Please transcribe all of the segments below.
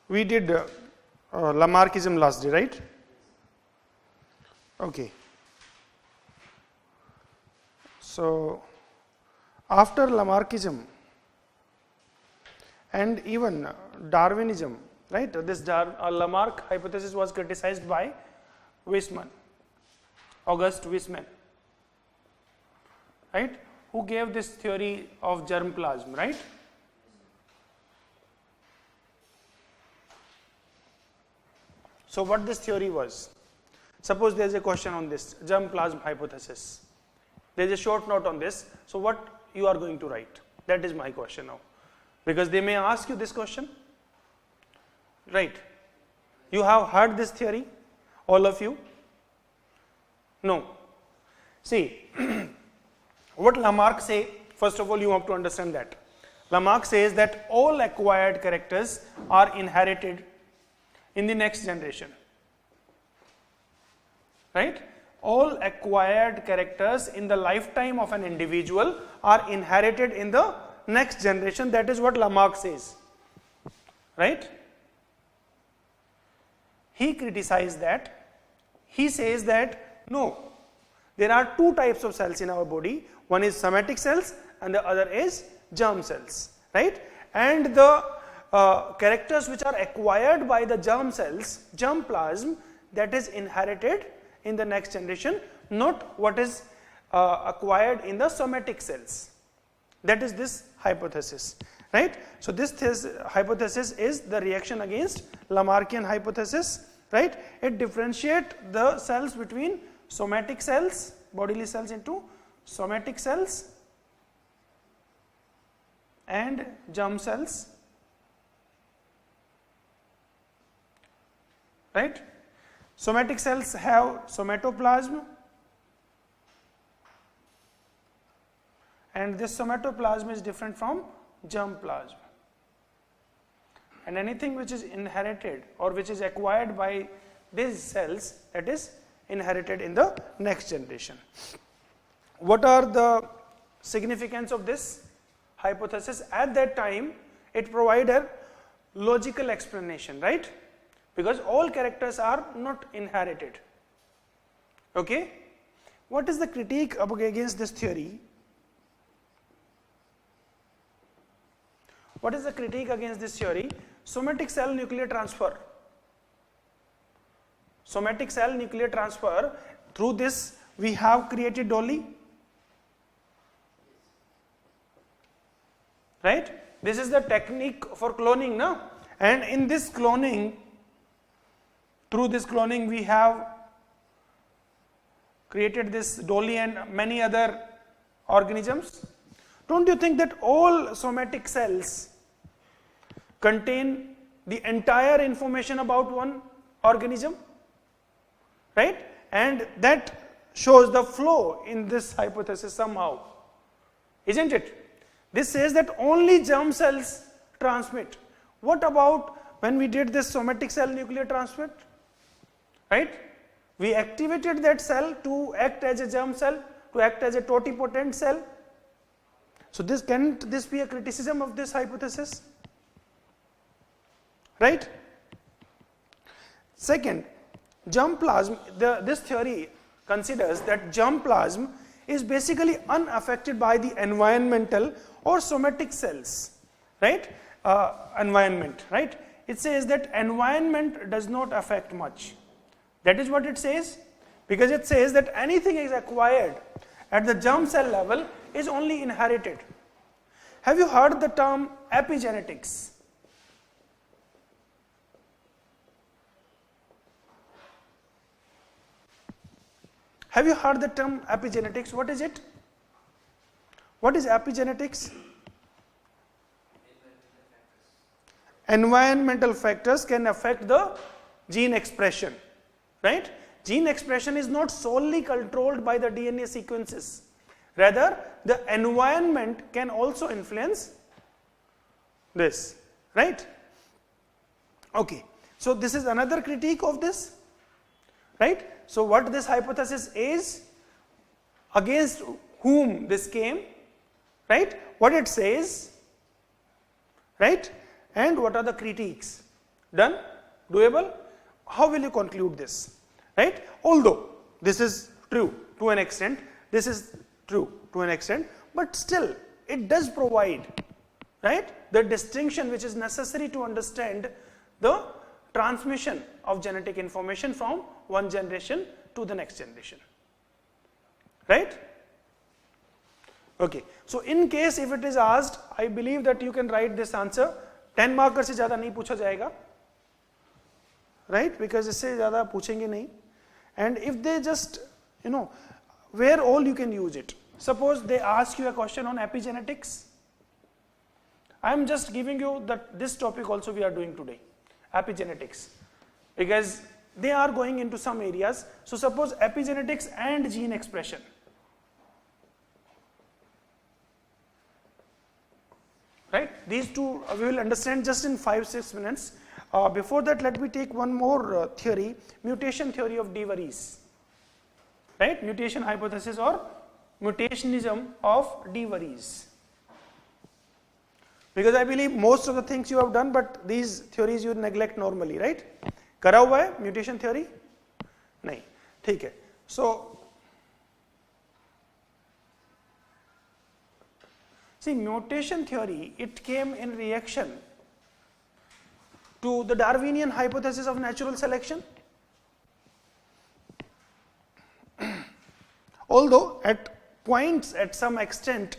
we did Lamarckism last day, right? Okay. So, after Lamarckism and even Darwinism, right? This Lamarck hypothesis was criticized by Weissman, August Weissman, right? Who gave this theory of germplasm, right? So, what this theory was? Suppose there is a question on this germplasm hypothesis. There is a short note on this. So, what you are going to write? That is my question now. Because they may ask you this question, right? You have heard this theory, all of you? No. See, what Lamarck say, first of all, you have to understand that. Lamarck says that all acquired characters are inherited in the next generation. Right? All acquired characters in the lifetime of an individual are inherited in the next generation. That is what Lamarck says. Right? He criticized that. He says that no, there are two types of cells in our body. One is somatic cells and the other is germ cells. Right? And the characters which are acquired by the germ cells, germplasm, that is inherited in the next generation, not what is acquired in the somatic cells. That is this hypothesis, right? So, this hypothesis is the reaction against Lamarckian hypothesis, right? It differentiates the cells between somatic cells, bodily cells, into somatic cells and germ cells, right? Somatic cells have somatoplasm, and this somatoplasm is different from germplasm. And anything which is inherited or which is acquired by these cells, that is inherited in the next generation. What are the significance of this hypothesis? At that time, it provided logical explanation, right? Because all characters are not inherited. Okay? What is the critique against this theory? What is the critique against this theory? Somatic cell nuclear transfer. Somatic cell nuclear transfer, through this we have created Dolly. Right? This is the technique for cloning, no? And in this cloning, through this cloning we have created this Dolly and many other organisms. Don't you think that all somatic cells contain the entire information about one organism? Right? And that shows the flow in this hypothesis somehow, isn't it? This says that only germ cells transmit. What about when we did this somatic cell nuclear transfer? Right? We activated that cell to act as a germ cell, to act as a totipotent cell. So this, can't this be a criticism of this hypothesis? Right? Second, germplasm, this theory considers that germplasm is basically unaffected by the environmental or somatic cells, right? Environment, right? It says that environment does not affect much. That is what it says, because it says that anything is acquired at the germ cell level is only inherited. Have you heard the term epigenetics? Have you heard the term epigenetics? What is it? What is epigenetics? Environmental factors can affect the gene expression, right? Gene expression is not solely controlled by the DNA sequences. Rather, the environment can also influence this, right? Okay, so this is another critique of this, right? So what this hypothesis is, against whom this came, right? What it says, right? And what are the critiques? Done? Doable? How will you conclude this? Right? Although this is true to an extent, this is true to an extent, but still it does provide, right, the distinction which is necessary to understand the transmission of genetic information from one generation to the next generation. Right? Okay. So in case if it is asked, I believe that you can write this answer. 10 marker से ज़्यादा नहीं पूछा जाएगा, right? Because इससे ज़्यादा पूछेंगे नहीं. And if they just, you know, where all you can use it. Suppose they ask you a question on epigenetics. I am just giving you that this topic also we are doing today, epigenetics, because they are going into some areas. So suppose epigenetics and gene expression. Right? These two we will understand just in 5-6 minutes. Before that, let me take one more theory, mutation theory of De Vries. Right? Mutation hypothesis or mutationism of De Vries. Because I believe most of the things you have done, but these theories you neglect normally, right? करा हुआ है mutation theory? नहीं, ठीक है. So, see, mutation theory, it came in reaction to the Darwinian hypothesis of natural selection. Although at points, at some extent,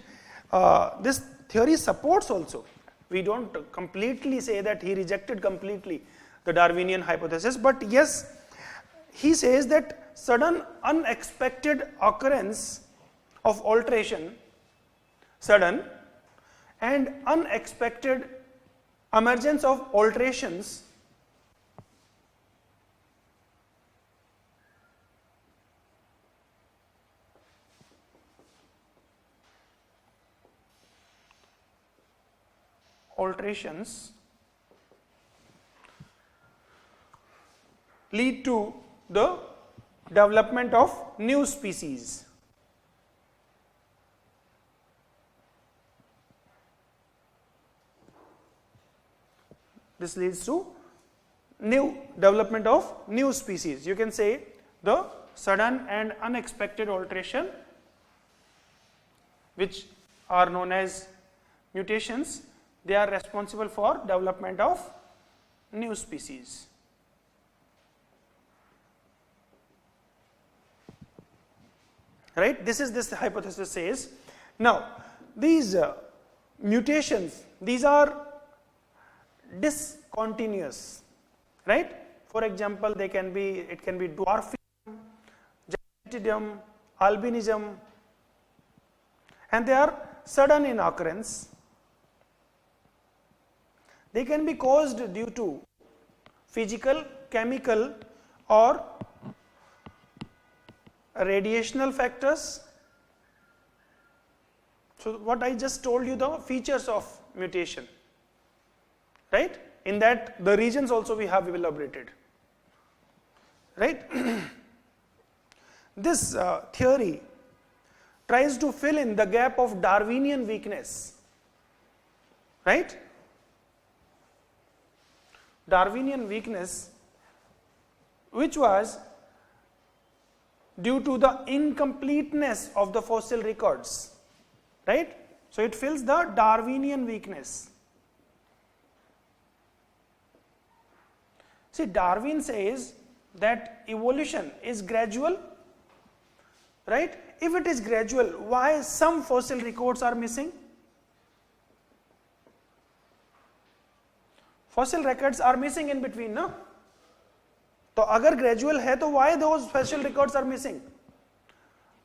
this theory supports also. We don't completely say that he rejected completely the Darwinian hypothesis, but yes, he says that sudden unexpected occurrence of alteration, sudden and unexpected emergence of alterations lead to the development of new species. This leads to new development of new species. You can say the sudden and unexpected alteration, which are known as mutations, they are responsible for development of new species. Right? This hypothesis says. Now, these mutations, these are discontinuous, right? For example, it can be dwarfism, gigantism, albinism, and they are sudden in occurrence. They can be caused due to physical, chemical, or radiational factors. So what I just told you, the features of mutation, right? In that the regions also we have elaborated, right? This theory tries to fill in the gap of Darwinian weakness, right? Darwinian weakness, which was due to the incompleteness of the fossil records, right? So it fills the Darwinian weakness. See, Darwin says that evolution is gradual, right? If it is gradual, why some fossil records are missing? Fossil records are missing in between, no? So, agar gradual hai, to why those fossil records are missing?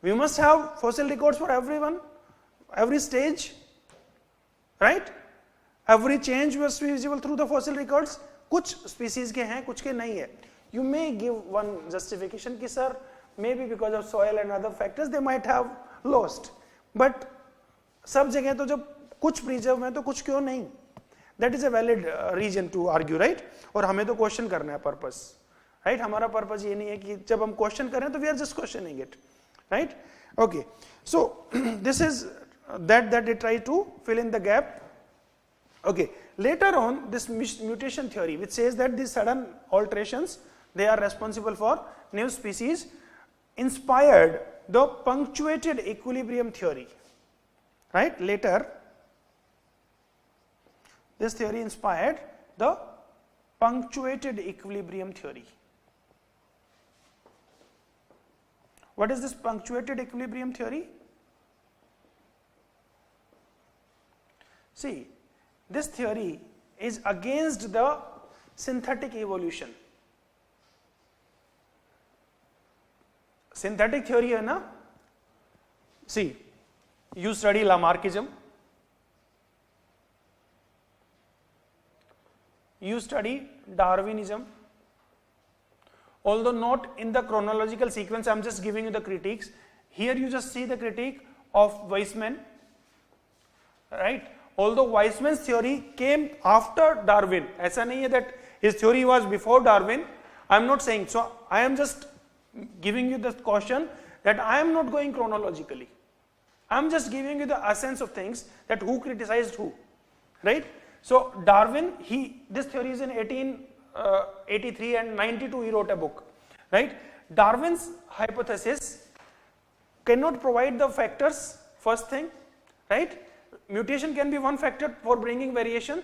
We must have fossil records for everyone, every stage, right? Every change was visible through the fossil records. कुछ species के हैं, कुछ के नहीं है. You may give one justification कि sir, maybe because of soil and other factors they might have lost. But सब जगह तो जब कुछ preserve हैं तो कुछ क्यों नहीं? That is a valid reason to argue, right? और हमें तो question करना है purpose, right? हमारा purpose ये नहीं है कि जब हम question करें तो we are just questioning it, right? Okay, so this is that they try to fill in the gap Okay, later on this mutation theory, which says that these sudden alterations, they are responsible for new species, inspired the punctuated equilibrium theory, right? Later, this theory inspired the punctuated equilibrium theory. What is this punctuated equilibrium theory? See, this theory is against the synthetic evolution. Synthetic theory है ना? See, you study Lamarckism, you study Darwinism, although not in the chronological sequence. I am just giving you the critiques. Here you just see the critique of Weissman, right? Although Weissman's theory came after Darwin, ऐसा नहीं है that his theory was before Darwin. I am not saying so. I am just giving you the caution that I am not going chronologically. I am just giving you the essence of things, that who criticized who, right? So Darwin, this theory is in 1883 and 92 he wrote a book, right? Darwin's hypothesis cannot provide the factors, first thing, right? Mutation can be one factor for bringing variation,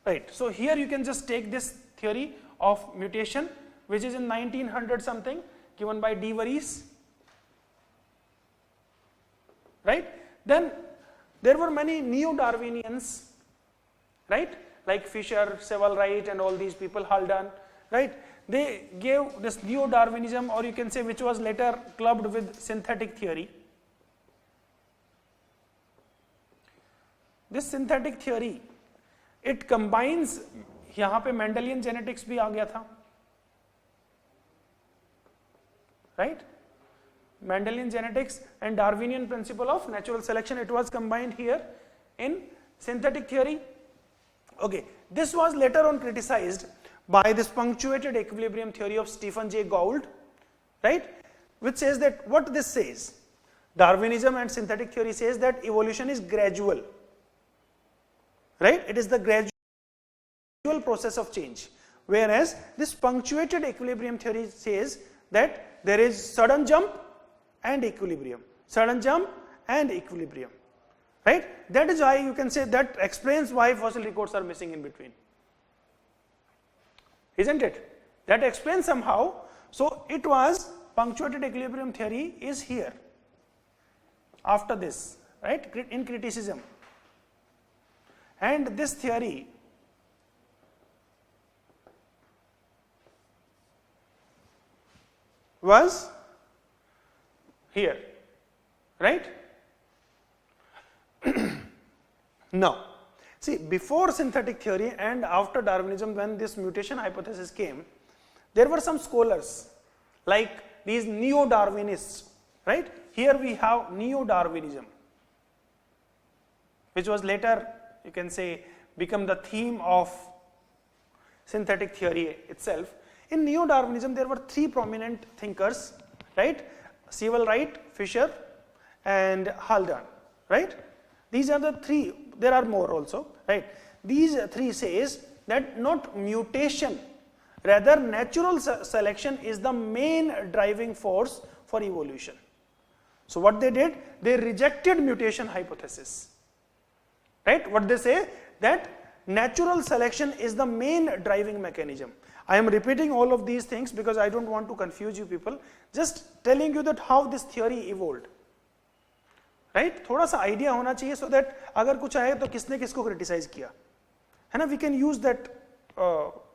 right? So here you can just take this theory of mutation, which is in 1900 something, given by De Vries, right? Then there were many neo-Darwinians, right? Like Fisher, Sewell Wright and all these people, Haldane, right? They gave this neo-Darwinism, or you can say which was later clubbed with synthetic theory. This synthetic theory, it combines, यहाँ पे Mendelian genetics भी आ गया था, right? Mendelian genetics and Darwinian principle of natural selection, it was combined here in synthetic theory. Okay, this was later on criticized by this punctuated equilibrium theory of Stephen Jay Gould, right? Which says that, what this says, Darwinism and synthetic theory says that evolution is gradual, right? It is the gradual process of change, whereas this punctuated equilibrium theory says that there is sudden jump and equilibrium, sudden jump and equilibrium, right? That is why you can say that explains why fossil records are missing in between, isn't it? That explains somehow. So it was punctuated equilibrium theory is here after this, right, in criticism. And this theory was here, right? Now, see, before synthetic theory and after Darwinism, when this mutation hypothesis came, there were some scholars like these neo-Darwinists, right? Here we have neo-Darwinism, which was later, you can say, become the theme of synthetic theory itself. In neo-Darwinism, there were three prominent thinkers, right? Sewell Wright, Fisher, and Haldane, right? These are the three. There are more also, right? These three says that not mutation, rather natural selection is the main driving force for evolution. So what they did, they rejected mutation hypothesis, right? What they say, that natural selection is the main driving mechanism. I am repeating all of these things because I don't want to confuse you people, just telling you that how this theory evolved, right? थोड़ा सा idea होना चाहिए, so that अगर कुछ आए तो किसने किसको criticize किया, है ना? We can use that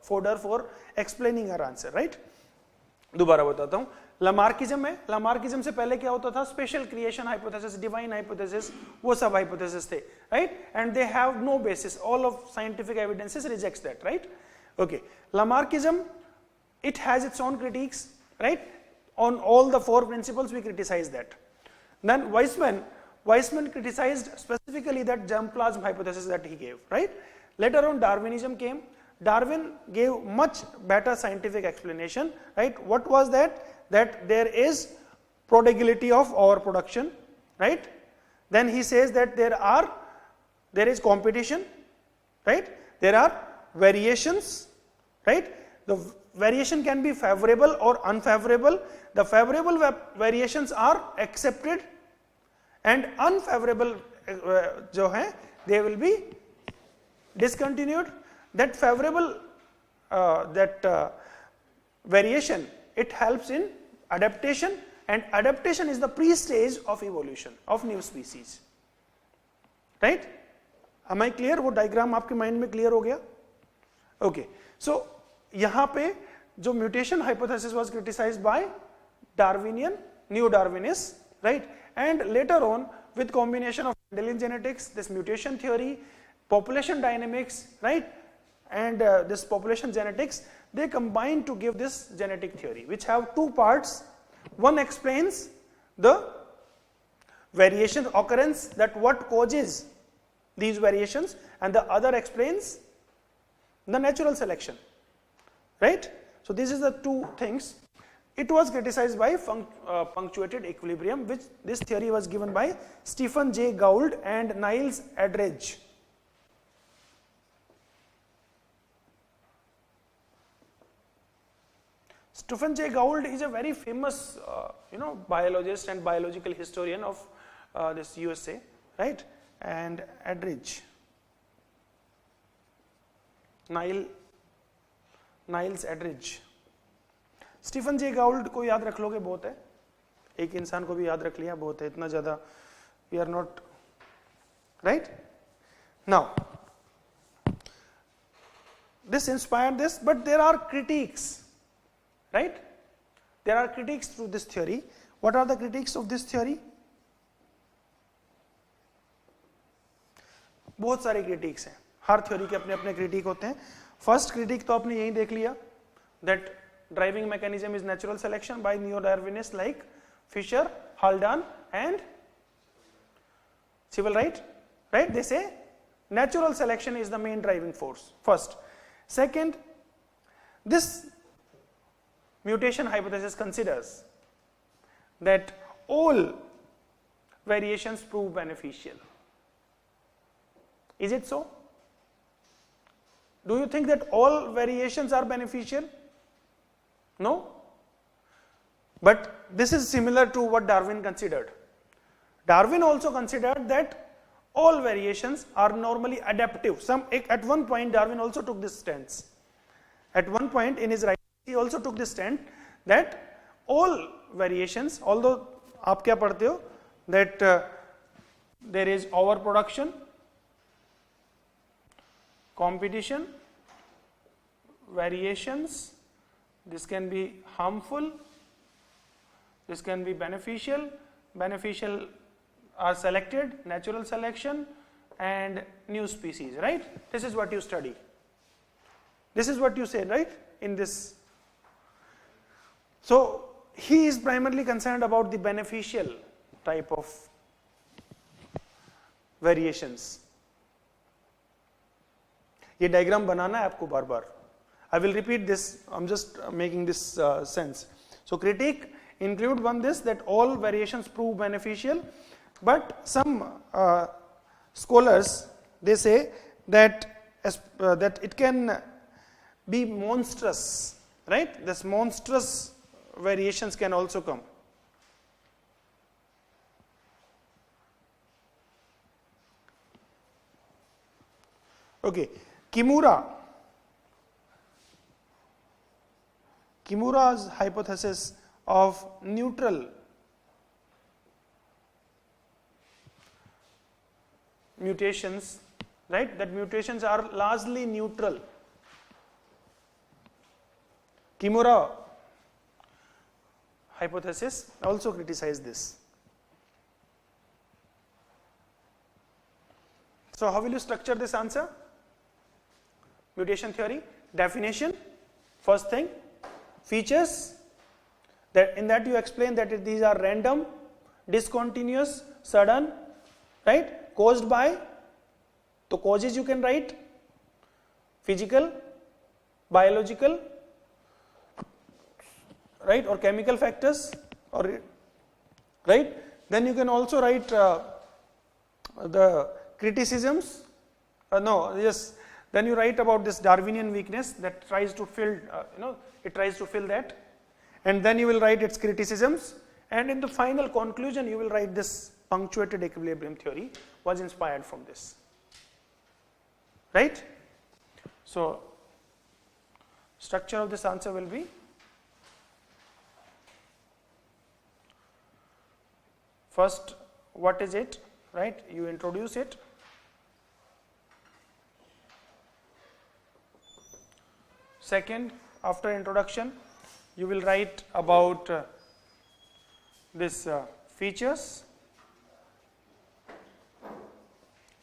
fodder for explaining our answer, right? दोबारा बताता हूँ, Lamarckism है, Lamarckism से पहले क्या होता था? Special creation hypothesis, divine hypothesis, वो सब hypothesis थे, right? And they have no basis. All of scientific evidences rejects that, right? Okay, Lamarckism, it has its own critiques, right? On all the four principles, we criticize that. Then Weissman criticized specifically that germplasm hypothesis that he gave, right? Later on, Darwinism came. Darwin gave much better scientific explanation, right? What was that? That there is prodigality of overproduction, right? Then he says that there is competition, right? There are variations, right? The variation can be favorable or unfavorable. The favorable variations are accepted and unfavorable जो है they will be discontinued. That favorable variation, it helps in adaptation, and adaptation is the pre-stage of evolution of new species, right? Am I clear? वो diagram आपके mind में clear हो गया? Okay. So यहाँ पे जो mutation hypothesis was criticized by Darwinian, neo-Darwinists, right? And later on, with combination of Mendelian genetics, this mutation theory, population dynamics, right? And this population genetics, they combine to give this genetic theory, which have two parts. One explains the variation occurrence, that what causes these variations, and the other explains the natural selection, right? So this is the two things. It was criticized by punctuated equilibrium, which this theory was given by Stephen J. Gould and Niles Aldrich. Stephen J. Gould is a very famous, biologist and biological historian of this USA, right? And Aldrich, Niles Aldrich. Stephen J Gould को याद रख लोगे बहुत है, एक इंसान को भी याद रख लिया बहुत है, इतना ज्यादा we are not right. Now this inspired this, but there are critiques, right? There are critiques through this theory. What are the critiques of this theory? बहुत सारे critiques हैं, हर theory के अपने अपने critique होते हैं. First critique तो आपने यही देख लिया, that driving mechanism is natural selection by neo-Darwinists like Fisher, Haldane and Sewell, right? They say natural selection is the main driving force, first. Second, this mutation hypothesis considers that all variations prove beneficial. Is it so? Do you think that all variations are beneficial? No. But this is similar to what Darwin considered. Darwin also considered that all variations are normally adaptive. At one point Darwin also took this stance. At one point in his writing he also took this stance that all variations, although आप क्या पढ़ते हो, that there is overproduction, competition, variations, this can be harmful, this can be beneficial, beneficial are selected, natural selection and new species, right? This is what you study. This is what you say, right? In this. So he is primarily concerned about the beneficial type of variations. ये diagram बनाना है आपको बार बार. I will repeat this, I'm just making this sense. So critique include one this, that all variations prove beneficial, but some scholars, they say that that it can be monstrous, right? This monstrous variations can also come. Okay, Kimura's hypothesis of neutral mutations, right? That mutations are largely neutral. Kimura hypothesis also criticized this. So how will you structure this answer? Mutation theory, definition, first thing, features, that in that you explain that these are random, discontinuous, sudden, right? Caused by, so causes you can write, physical, biological, right, or chemical factors, or right. Then you can also write the criticisms, Then you write about this Darwinian weakness that tries to fill, it tries to fill that, and then you will write its criticisms, and in the final conclusion you will write this punctuated equilibrium theory was inspired from this, right? So structure of this answer will be: first, what is it, right? You introduce it. Second, after introduction, you will write about this features.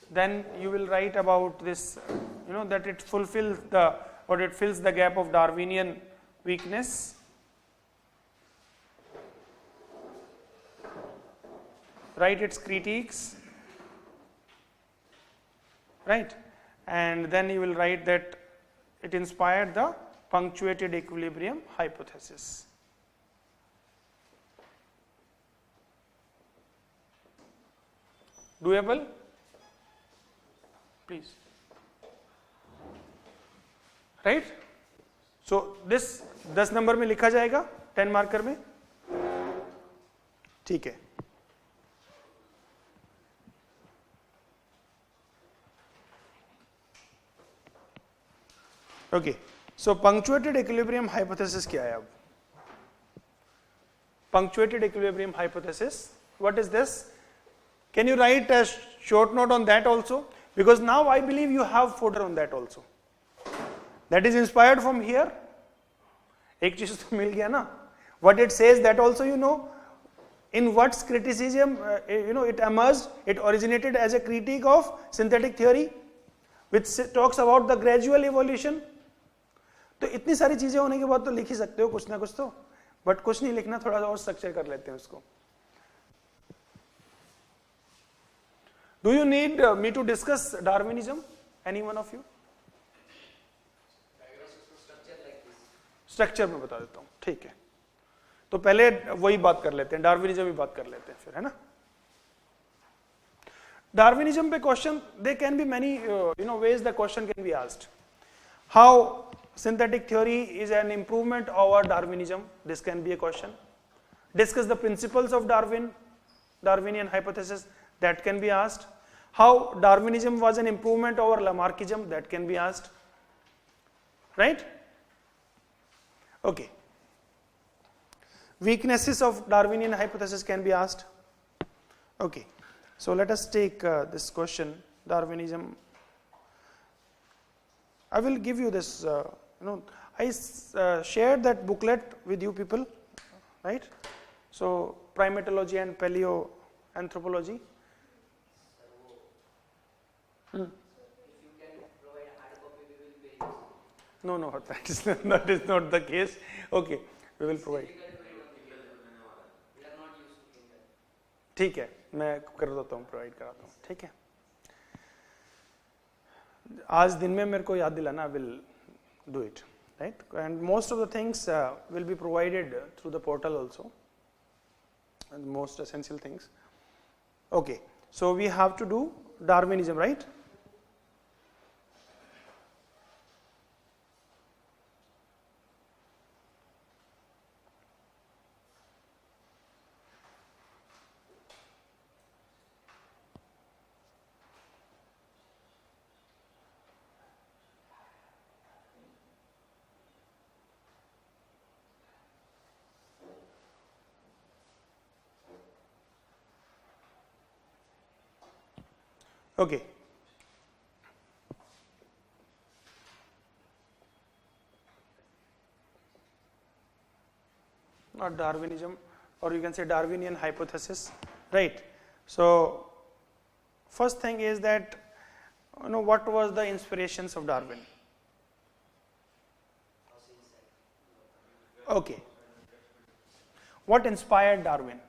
Then you will write about this, that it fulfills the, or it fills the gap of Darwinian weakness. Write its critiques, right? And then you will write that it inspired the punctuated equilibrium hypothesis. Doable? Please. Right? So this 10 number में लिखा जाएगा 10 marker में, ठीक है. Okay, so punctuated equilibrium hypothesis क्या है अब? Punctuated equilibrium hypothesis, what is this? Can you write a short note on that also? Because now I believe you have fodder on that also. That is inspired from here. एक चीज तो मिल गया ना? What it says, that also you know. In Watt's criticism, it emerged, it originated as a critique of synthetic theory, which talks about the gradual evolution. तो इतनी सारी चीजें होने के बाद तो लिख ही सकते हो कुछ ना कुछ तो, बट कुछ नहीं लिखना, थोड़ा और स्ट्रक्चर कर लेते हैं उसको. Do you need me to discuss Darwinism? Any one of you? Structure में बता देता हूँ, ठीक है. तो पहले वही बात कर लेते हैं, डार्विनिज्म ही बात कर लेते हैं फिर, है ना. डार्विनिज्म पे question, they can be many ways the question can be asked. How synthetic theory is an improvement over Darwinism, this can be a question. Discuss the principles of Darwinian hypothesis, that can be asked. How Darwinism was an improvement over Lamarckism, that can be asked, right? Okay. Weaknesses of Darwinian hypothesis can be asked. Okay, so let us take this question, Darwinism. I will give you this, I shared that booklet with you people, right? So primatology and paleo anthropology. No, that is not the case. Okay, we will provide. ठीक है, मैं कर देता हूँ, provide कराता हूँ, ठीक है. आज दिन में मेरे को याद दिलाना, I will do it, right? And most of the things will be provided through the portal also, and the most essential things. Okay, so we have to do Darwinism, right? Okay. Not Darwinism, or you can say Darwinian hypothesis, right? So first thing is that, what was the inspirations of Darwin? Okay. What inspired Darwin?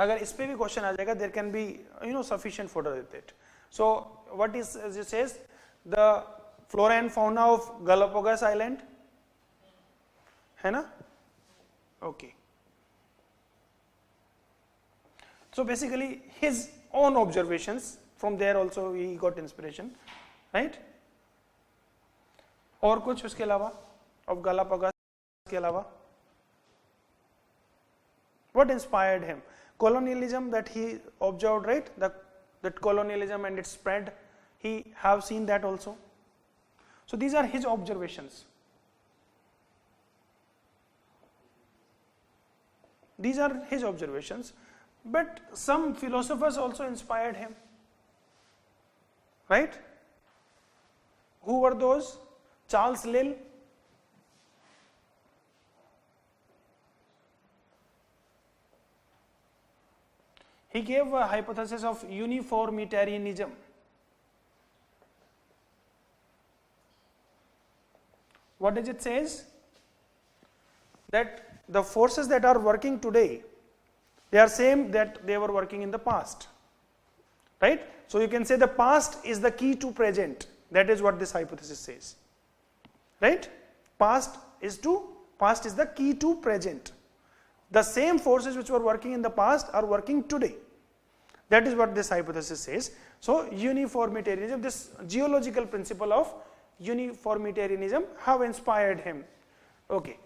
अगर इस पे भी question आ जाएगा, there can be sufficient fodder with it. So what is, as it says, the flora and fauna of Galapagos Island, है ना? Okay. So basically his own observations, from there also he got inspiration, right? और कुछ उसके अलावा of Galapagos के अलावा? What inspired him? Colonialism that he observed, right? That colonialism and its spread, he have seen that also. So these are his observations. These are his observations, but some philosophers also inspired him, right? Who were those? Charles Lyell, he gave a hypothesis of uniformitarianism. What does it says? That the forces that are working today, they are same that they were working in the past, right? So you can say the past is the key to present. That is what this hypothesis says, right? Past is the key to present. The same forces which were working in the past are working today. That is what this hypothesis says. So uniformitarianism, this geological principle of uniformitarianism have inspired him. Okay.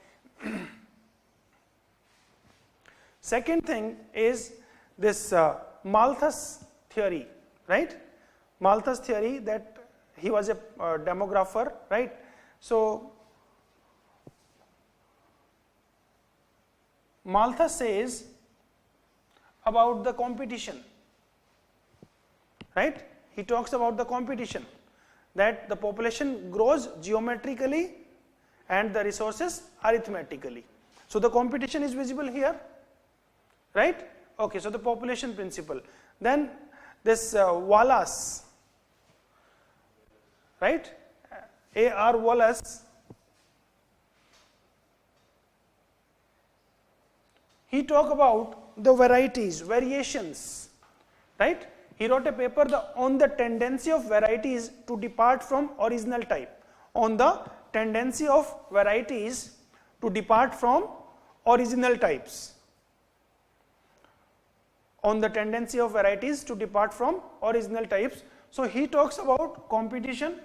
Second thing is this Malthus theory, right? Malthus theory, that he was a demographer, right? So Malthus says about the competition, right? He talks about the competition, that the population grows geometrically and the resources arithmetically. So the competition is visible here, right? Okay, so the population principle. Then this Wallace, right? A.R. Wallace, he talked about the varieties, variations, right? He wrote a paper on the tendency of varieties to depart from original type, on the tendency of varieties to depart from original types, on the tendency of varieties to depart from original types. So he talks about competition,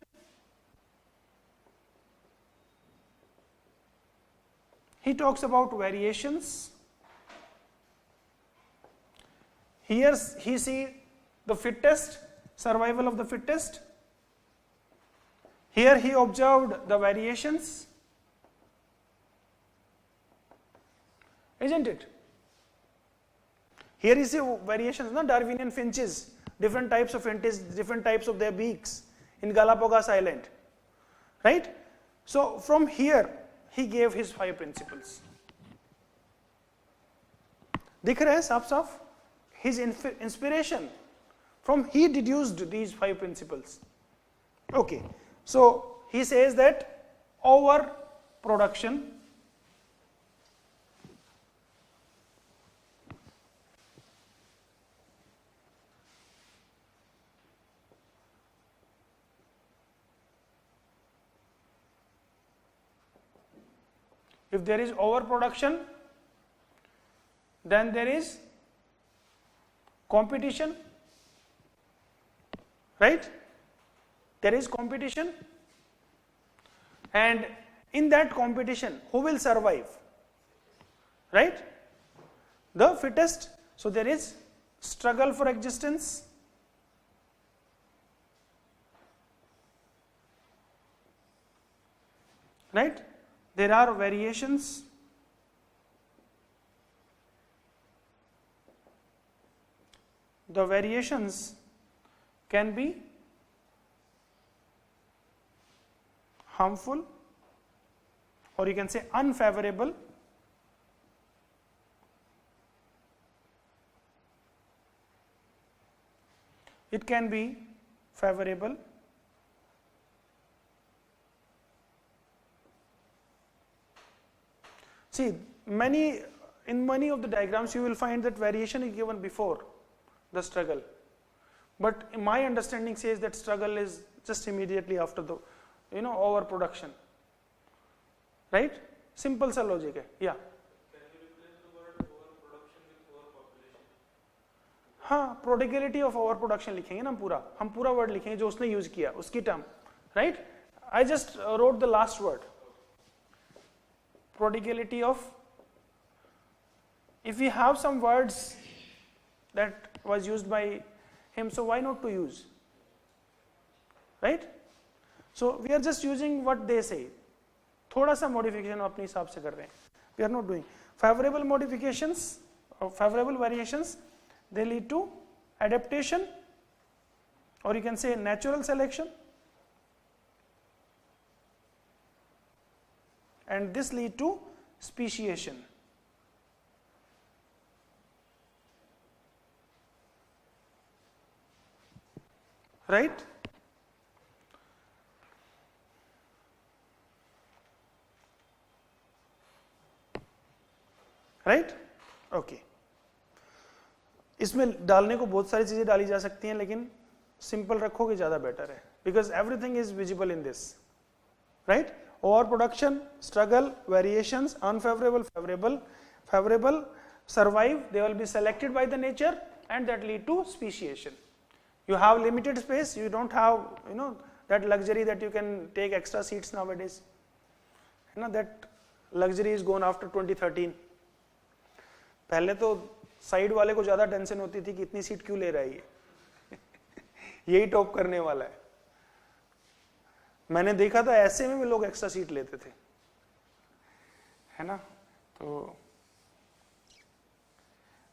he talks about variations. Here he sees the fittest, survival of the fittest. Here he observed the variations, isn't it? Here you see variations, no? Darwinian finches, different types of finches, different types of their beaks in Galapagos Island, right? So from here he gave his 5 principles. दिख रहा है साफ साफ? His inspiration, from he deduced these 5 principles. Okay, so he says that overproduction, if there is overproduction, then there is competition, right? There is competition, and in that competition, who will survive, right? The fittest. So there is struggle for existence, right? There are variations, the variations can be harmful, or you can say unfavorable. It can be favorable. See, in many of the diagrams you will find that variation is given before the struggle, but my understanding says that struggle is just immediately after the overproduction, right? Simple sa logic hai. Yeah. Can you replace the word overproduction with overpopulation? हाँ, prodigality of over production लिखेंगे ना हम पूरा word लिखेंगे जो उसने use किया उसकी term, right. I just wrote the last word, prodigality of. If we have some words that was used by him, so why not to use, right? So we are just using what they say. थोड़ा सा modification अपने हिसाब से कर रहे हैं. We are not doing favorable modifications or favorable variations. They lead to adaptation, or you can say natural selection, and this lead to speciation. Right? Right? Okay. इसमें डालने को बहुत सारी चीजें डाली जा सकती हैं, लेकिन सिंपल रखोगे ज्यादा बेटर है, because everything is visible in this, right. Over production, struggle, variations, unfavourable, favourable, favourable, survive, they will be selected by the nature and that lead to speciation. You have limited space, you don't have that luxury that you can take extra seats nowadays. That luxury is gone after 2013. पहले तो side वाले को ज्यादा tension होती थी कि इतनी seat क्यों ले रहा है ये यही टॉप करने वाला है. मैंने देखा था ऐसे में भी लोग एक्स्ट्रा सीट लेते थे, है ना. तो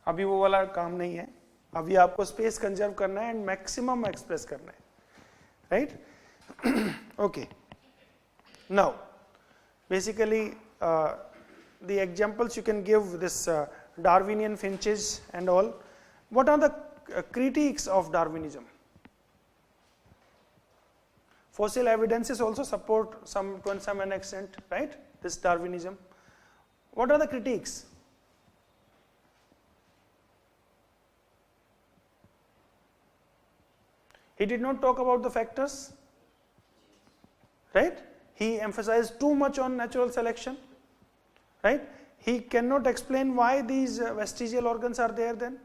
अभी वो वाला काम नहीं है, अभी आपको स्पेस कंजर्व करना है एंड मैक्सिमम एक्सप्रेस करना है, right. Okay, now basically the examples you can give this Darwinian finches and all. What are the critiques of Darwinism? Fossil evidences also support to some extent, right, this Darwinism. What are the critiques? He did not talk about the factors, right. He emphasized too much on natural selection, right. He cannot explain why these vestigial organs are there then.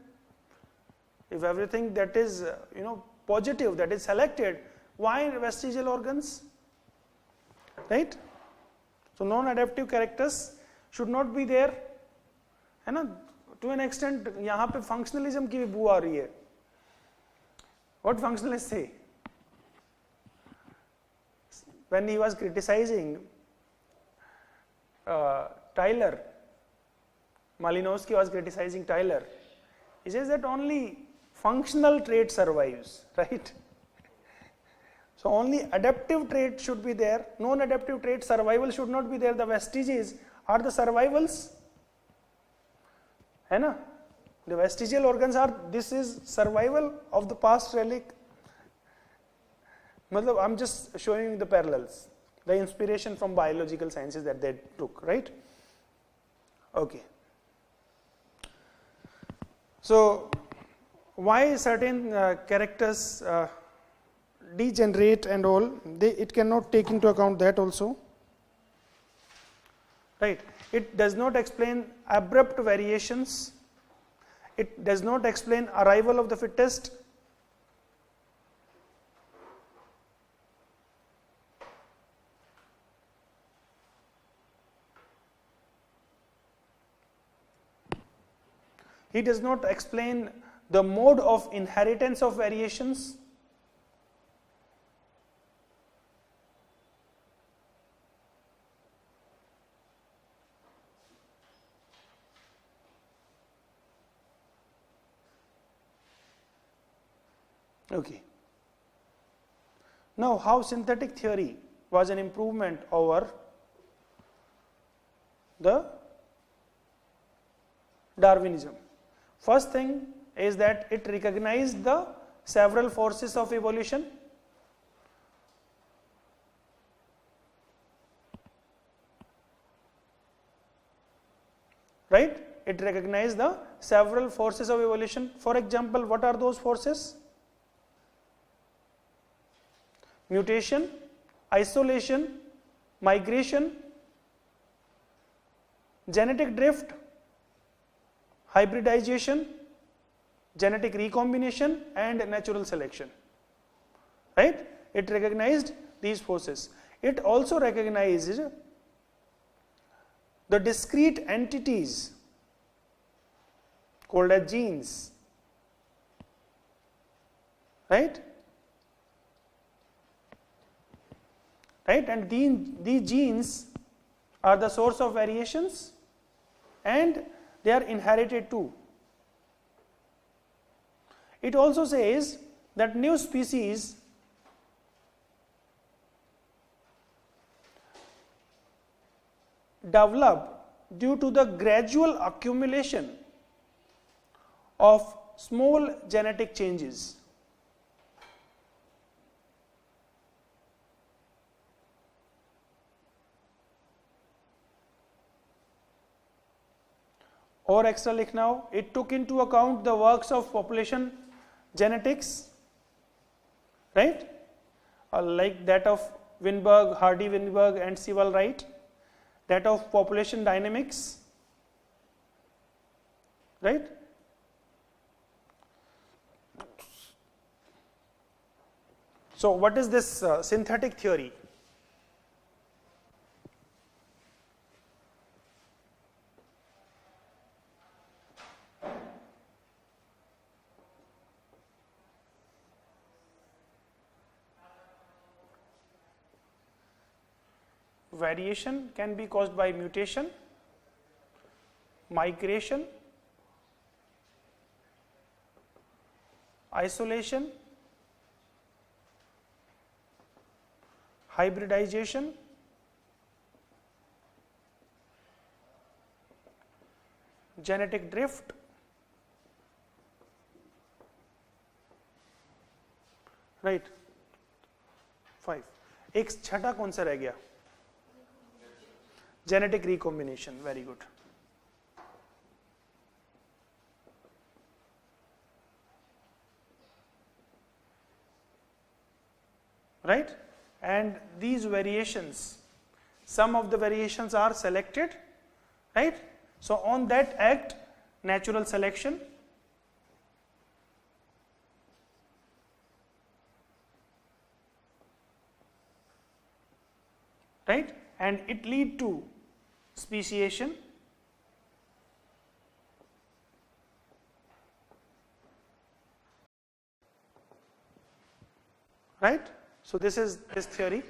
If everything that is positive, that is selected, why vestigial organs, right. So non-adaptive characters should not be there, है ना. To an extent यहाँ पे functionalism की भी बू आ रही है. What functionalists say? When he was criticizing Tyler, Malinowski was criticizing Tyler. He says that only functional trait survives, right? So only adaptive trait should be there. Non-adaptive trait survival should not be there. The vestiges are the survivals, है ना. The vestigial organs are, this is survival of the past relic. मतलब I'm just showing you the parallels, the inspiration from biological sciences that they took, right? Okay. So why certain characters degenerate and all, it cannot take into account that also, right. It does not explain abrupt variations. It does not explain arrival of the fittest. He does not explain the mode of inheritance of variations. Okay. Now, how synthetic theory was an improvement over the Darwinism. First thing is that it recognized the several forces of evolution. Right? It recognized the several forces of evolution. For example, what are those forces? Mutation, isolation, migration, genetic drift, hybridization, genetic recombination and natural selection, right? It recognized these forces. It also recognized the discrete entities called as genes, right? Right, and these genes are the source of variations and they are inherited too. It also says that new species develop due to the gradual accumulation of small genetic changes. और extra लिखना हो, it took into account the works of population genetics, right? Like that of Winberg, Hardy-Winberg and Sewall-Wright, that of population dynamics, right? So what is this synthetic theory? Variation can be caused by mutation, migration, isolation, hybridization, genetic drift, right? 5. एक छठा कौन सा रह गया? Genetic recombination, very good. Right? And these variations, some of the variations are selected, right? So on that act, natural selection, right? And it lead to speciation, right? So this is this theory.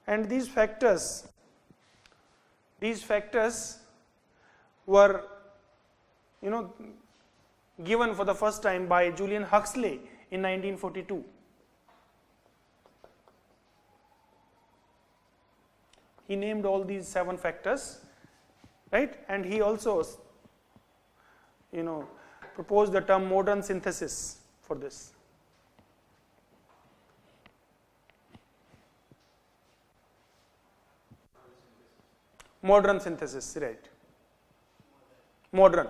And these factors were, given for the first time by Julian Huxley in 1942. He named all these 7 factors, right? And he also, proposed the term modern synthesis for this. Modern synthesis, right? Modern.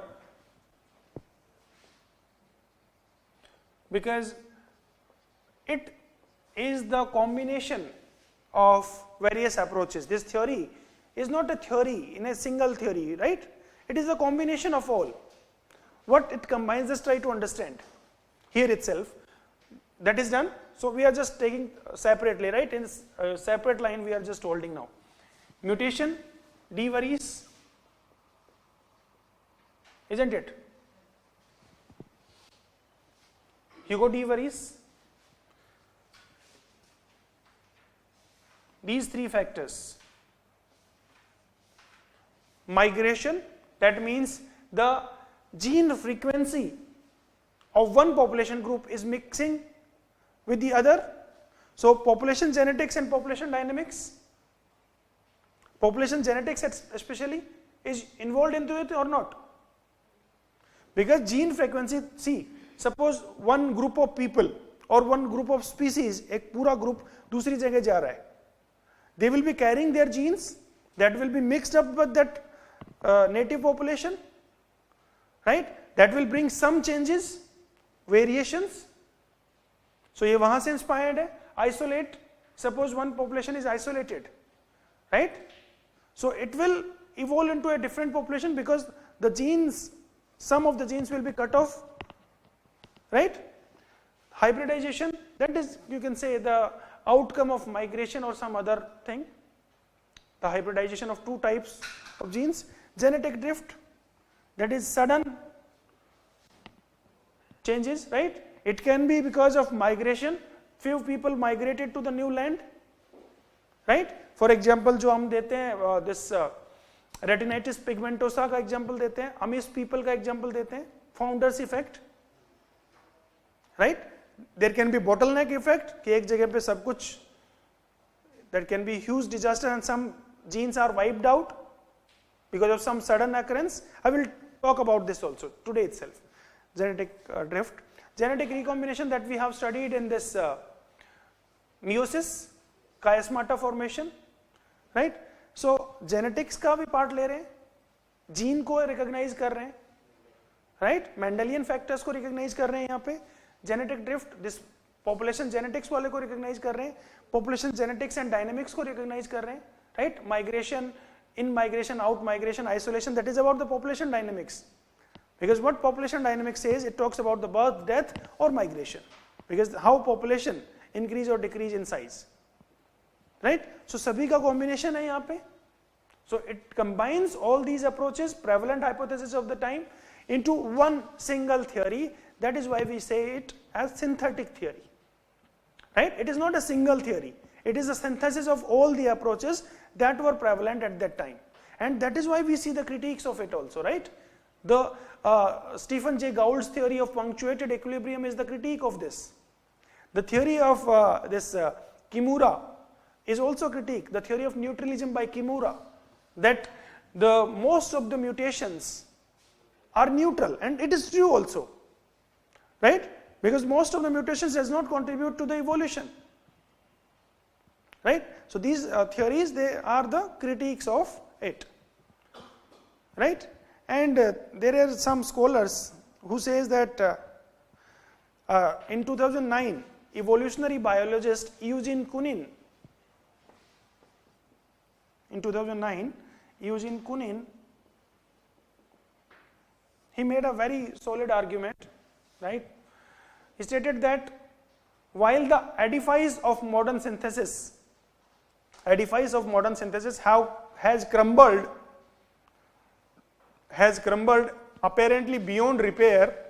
Because it is the combination of various approaches. This theory is not a theory in a single theory, right? It is a combination of all. What it combines, just try to understand. Here itself, that is done. So we are just taking separately, right? In a separate line we are just holding now. Mutation, D varies, isn't it? Hugo D varies. These 3 factors. Migration, that means the gene frequency of one population group is mixing with the other. So population genetics and population dynamics, population genetics especially is involved into it or not? Because gene frequency, see, suppose one group of people or one group of species, एक पूरा group दूसरी जगह जा रहा है, they will be carrying their genes that will be mixed up with that native population, right? That will bring some changes, variations. So ये वहाँ से inspired है. Isolate, suppose one population is isolated, right? So it will evolve into a different population because the genes, some of the genes will be cut off, right? Hybridization, that is, you can say, the outcome of migration or some other thing, the hybridization of two types of genes. Genetic drift, that is sudden changes, right? It can be because of migration, few people migrated to the new land, right? For example, जो हम देते हैं this retinitis pigmentosa का example देते हैं, Amish people का example देते हैं, founders effect, right? There can be bottleneck effect कि एक जगह पे सब कुछ, there can be huge disaster and some genes are wiped out because of some sudden occurrence. I will talk about this also today itself. Genetic drift, genetic recombination that we have studied in this meiosis, chiasmata formation, right? So genetics का भी part ले रहे हैं, gene को recognize कर रहे हैं, right? Mendelian factors को recognize कर रहे हैं यहाँ पे, genetic drift, this population genetics वाले को recognize कर रहे हैं, population genetics and dynamics को recognize कर रहे हैं, right? Migration, in migration, out migration, isolation, that is about the population dynamics. Because what population dynamics says, it talks about the birth, death or migration. Because how population increase or decrease in size, right? So सभी का combination है यहाँ पे. So it combines all these approaches, prevalent hypothesis of the time, into one single theory. That is why we say it as synthetic theory, right? It is not a single theory. It is a synthesis of all the approaches that were prevalent at that time. And that is why we see the critiques of it also, right? The Stephen Jay Gould's theory of punctuated equilibrium is the critique of this. The theory of Kimura is also critique. The theory of neutralism by Kimura, that the most of the mutations are neutral, and it is true also, right? Because most of the mutations does not contribute to the evolution, right? So these theories, they are the critiques of it, right? And there are some scholars who says that in 2009, evolutionary biologist Eugene Koonin, he made a very solid argument, right? He stated that while the edifice of modern synthesis has crumbled apparently beyond repair,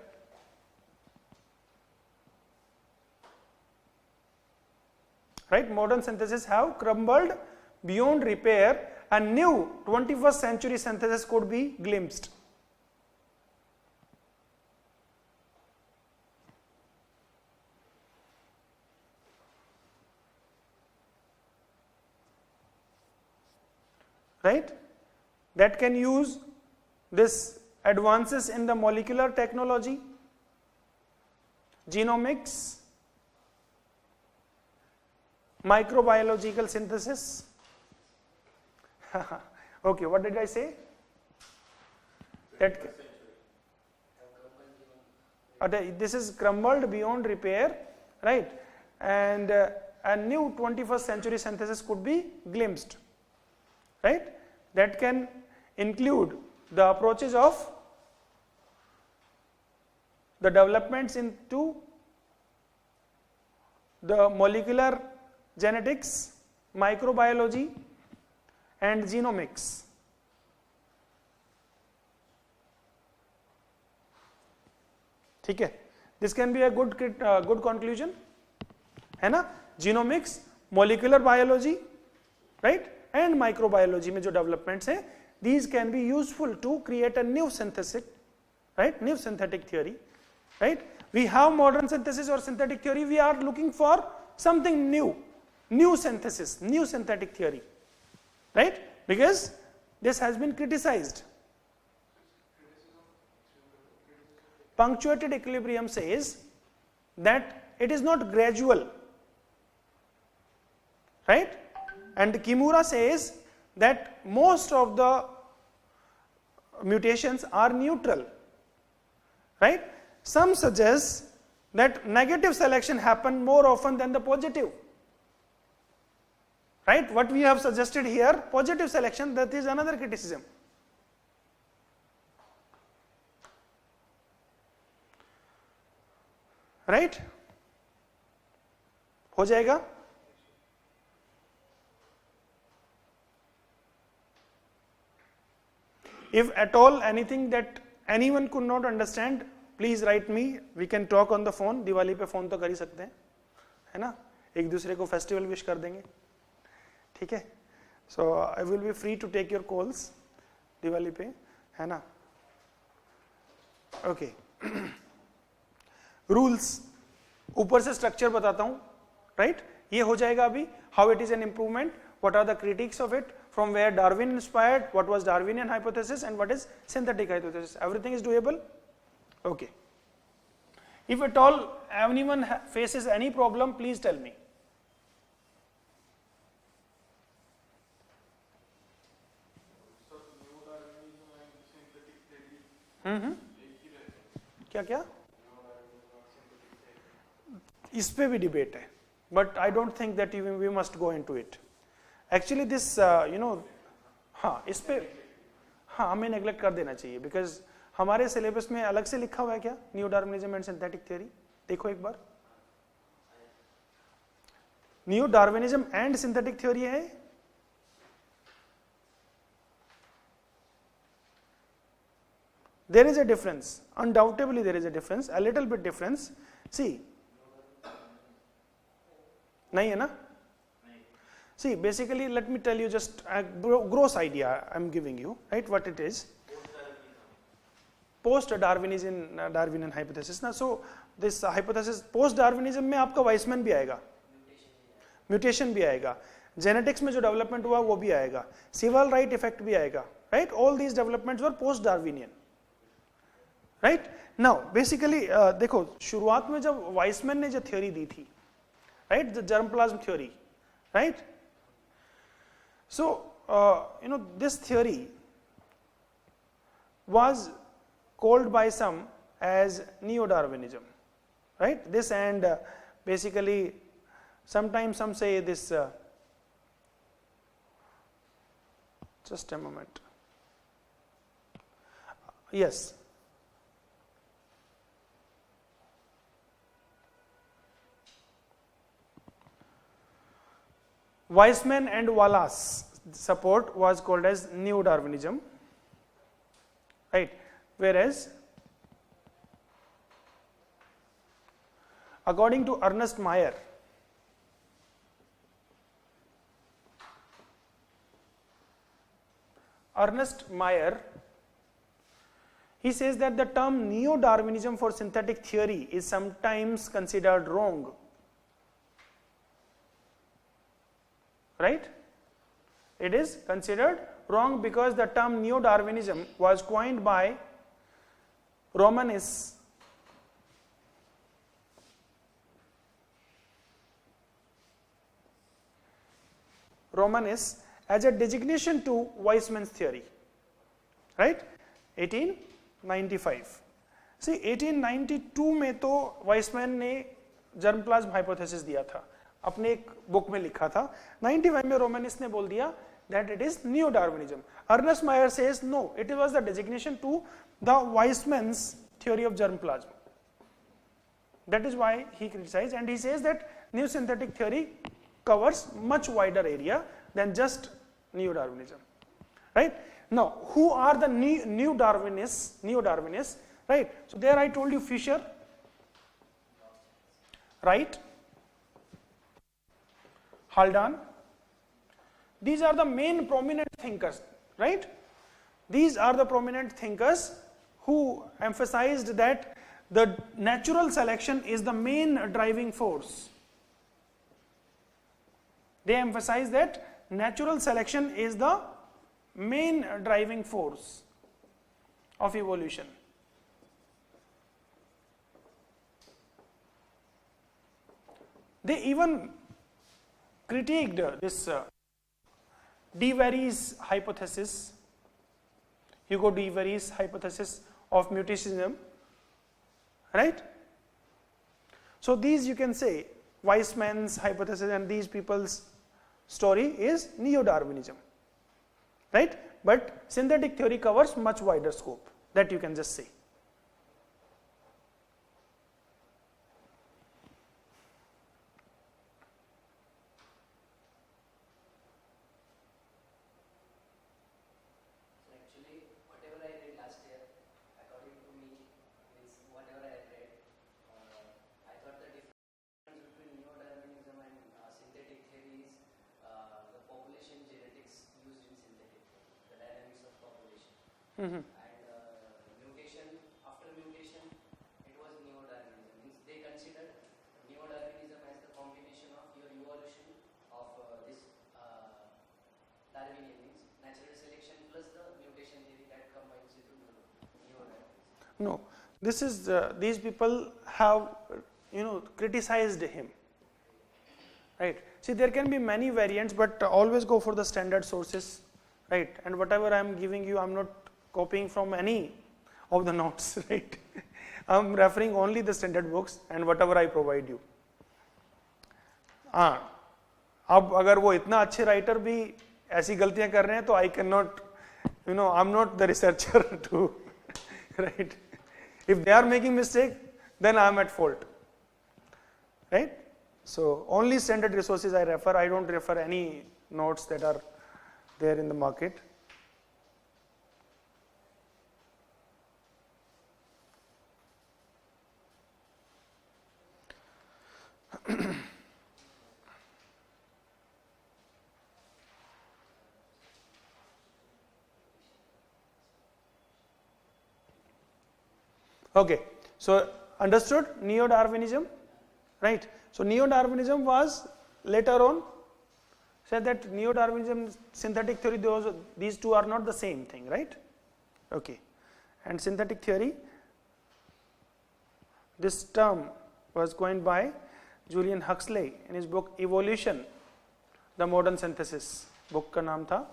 right? Modern synthesis have crumbled beyond repair, a new 21st century synthesis could be glimpsed. Right? That can use this advances in the molecular technology, genomics, microbiological synthesis. Okay, what did I say? That this is crumbled beyond repair, right? And a new 21st century synthesis could be glimpsed, right? That can include the approaches of the developments into the molecular genetics, microbiology and genomics. ठीक है, this can be a good conclusion, है ना? Genomics, molecular biology, right? And microbiology में जो developments हैं, these can be useful to create a new synthesis, right? New synthetic theory, right? We have modern synthesis or synthetic theory. We are looking for something new, new synthesis, new synthetic theory, right? Because this has been criticized. Punctuated equilibrium says that it is not gradual, right? And Kimura says that most of the mutations are neutral, right? Some suggest that negative selection happen more often than the positive, right? What we have suggested here, positive selection, that is another criticism. Right? हो जाएगा? If at all anything that anyone could not understand, please write me. We can talk on the phone. Diwali पे phone तो कर ही सकते हैं, है ना? एक दूसरे को फेस्टिवल विश कर देंगे, ठीक है? So I will be free to take your calls Diwali पे, है ना? Okay. रूल्स ऊपर से स्ट्रक्चर बताता हूं, राइट? ये हो जाएगा अभी. How it is an improvement, what are the critics of it, from where Darwin inspired, what was Darwinian hypothesis, and what is synthetic hypothesis. Everything is doable? Okay. If at all anyone faces any problem, please tell me. क्या क्या? इस पे भी debate है, but I don't think that we must go into it. Actually this हाँ इस पे हाँ हमें नेग्लेक्ट कर देना चाहिए, बिकॉज हमारे सिलेबस में अलग से लिखा हुआ है क्या, new Darwinism and synthetic theory. देखो एक बार, new Darwinism and synthetic theory है. There is a difference, undoubtedly there is a difference, a little bit difference. See, नहीं है ना? See, basically, let me tell you just a gross idea I am giving you, right? What it is? Post-Darwinism, Darwinian hypothesis. ना, so this hypothesis post-Darwinism में आपका Weissman भी आएगा, mutation भी आएगा, genetics में जो development हुआ वो भी आएगा, civil right effect भी आएगा, right? All these developments were post-Darwinian, right? Now, basically, देखो शुरुआत में जब Weissman ने जो theory दी थी, right? The germplasm theory, right? So, this theory was called by some as neo-Darwinism, right? This and basically sometimes some say this, just a moment, yes. Weissman and Wallace support was called as neo-Darwinism, right? Whereas according to Ernest Mayr, he says that the term neo-Darwinism for synthetic theory is sometimes considered wrong. Right? It is considered wrong because the term neo-Darwinism was coined by Romanes as a designation to Weissman's theory, right? 1895. See, 1892 में तो Weissman ने germplasm hypothesis दिया था, अपने एक book में लिखा था. 95 में रोमानिस ने बोल दिया that it is neo-Darwinism. Ernest Mayr says no, it was the designation to the Weissman's theory of germplasm. That is why he criticized, and he says that new synthetic theory covers much wider area than just neo-Darwinism, right? Now, who are the neo-Darwinists? Right? So there I told you Fisher, right? Haldane. These are the main prominent thinkers, right? These are the prominent thinkers who emphasized that the natural selection is the main driving force. They emphasize that natural selection is the main driving force of evolution. They even critiqued this de Vries hypothesis, Hugo de Vries hypothesis of mutationism, right? So these you can say Weissman's hypothesis and these people's story is neo-Darwinism, right? But synthetic theory covers much wider scope, that you can just say. And mutation, after mutation, it was neo-Darwinism. Means they considered neo-Darwinism as the combination of your evolution of this Darwinian, means natural selection plus the mutation theory that combines into neo-Darwinism. No, this is these people have criticized him, right? See, there can be many variants, but always go for the standard sources, right? And whatever I am giving you, I am not copying from any of the notes, right? I am referring only the standard books and whatever I provide you. हाँ, अब अगर वो इतना अच्छे writer भी ऐसी गलतियां कर रहे हैं तो I cannot, I'm not the researcher to, right? If they are making mistake, then I am at fault, right? So only standard resources I refer. I don't refer any notes that are there in the market. Okay, so understood neo-Darwinism, right? So neo-Darwinism was later on said that neo-Darwinism, synthetic theory, these two are not the same thing, right? Okay, and synthetic theory, this term was coined by Julian Huxley in his book Evolution, the Modern Synthesis. Book का नाम था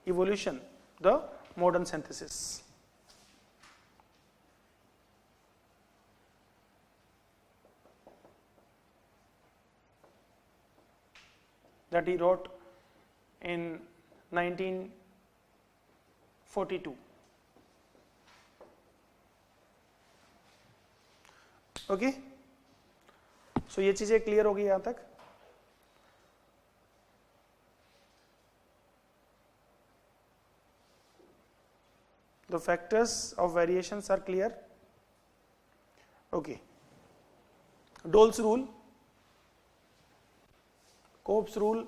Evolution, the Modern Synthesis. That he wrote in 1942. Okay, so ये चीजें clear होगी यहाँ तक. The factors of variations are clear. Okay, Dole's rule, Cope's rule,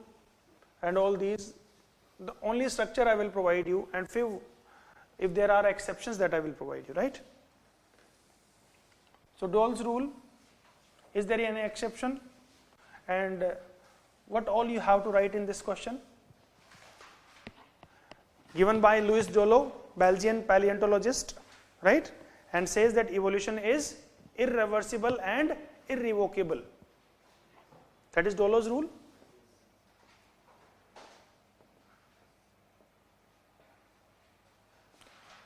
and all these, the only structure I will provide you, and if there are exceptions that I will provide you, right? So Dole's rule, is there any exception? And what all you have to write in this question? Given by Louis Dollo, Belgian paleontologist, right? And says that evolution is irreversible and irrevocable. That is Dollo's rule.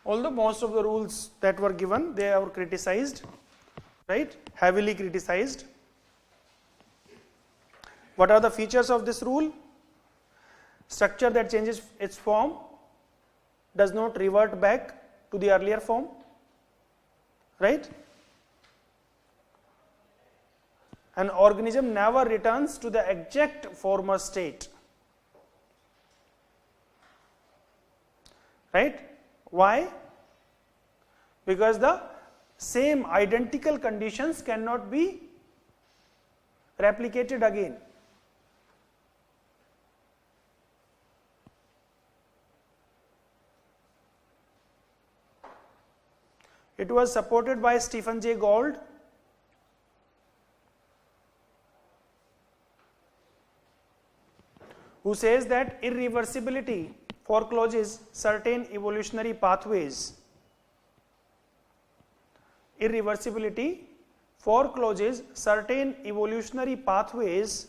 Although most of the rules that were given, they are criticized, right? Heavily criticized. What are the features of this rule? Structure that changes its form does not revert back to the earlier form, right? An organism never returns to the exact former state, right? Why? Because the same identical conditions cannot be replicated again. It was supported by Stephen J. Gould, who says that irreversibility forecloses certain evolutionary pathways. Irreversibility forecloses certain evolutionary pathways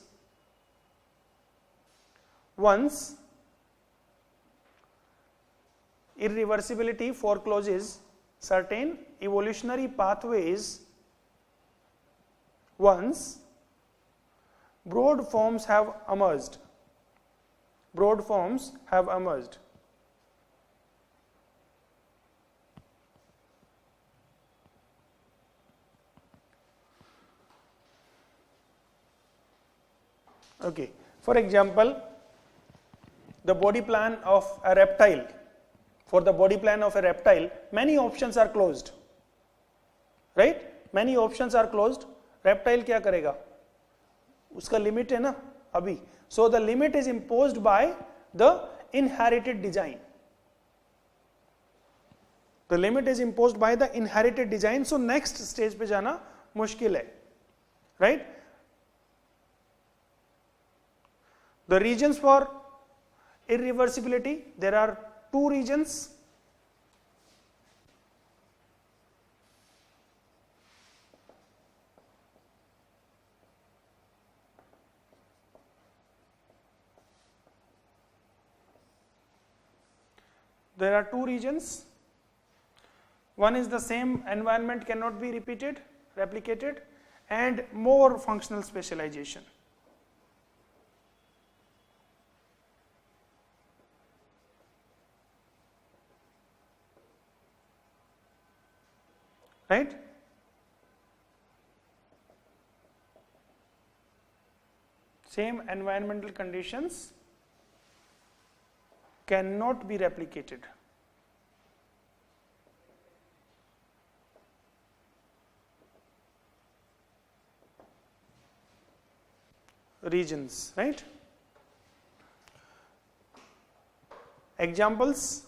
once irreversibility forecloses certain evolutionary pathways once broad forms have emerged. broad forms have emerged. Okay. For example, the body plan of a reptile. For the body plan of a reptile, many options are closed. Right? Many options are closed. Reptile क्या करेगा? उसका limit है ना अभी. So the limit is imposed by the inherited design. The limit is imposed by the inherited design. So next stage पे जाना मुश्किल है. Right? The regions for irreversibility, there are two regions. There are two regions. One is the same environment cannot be replicated, and more functional specialization. Right? Same environmental conditions cannot be replicated. Regions, right? Examples.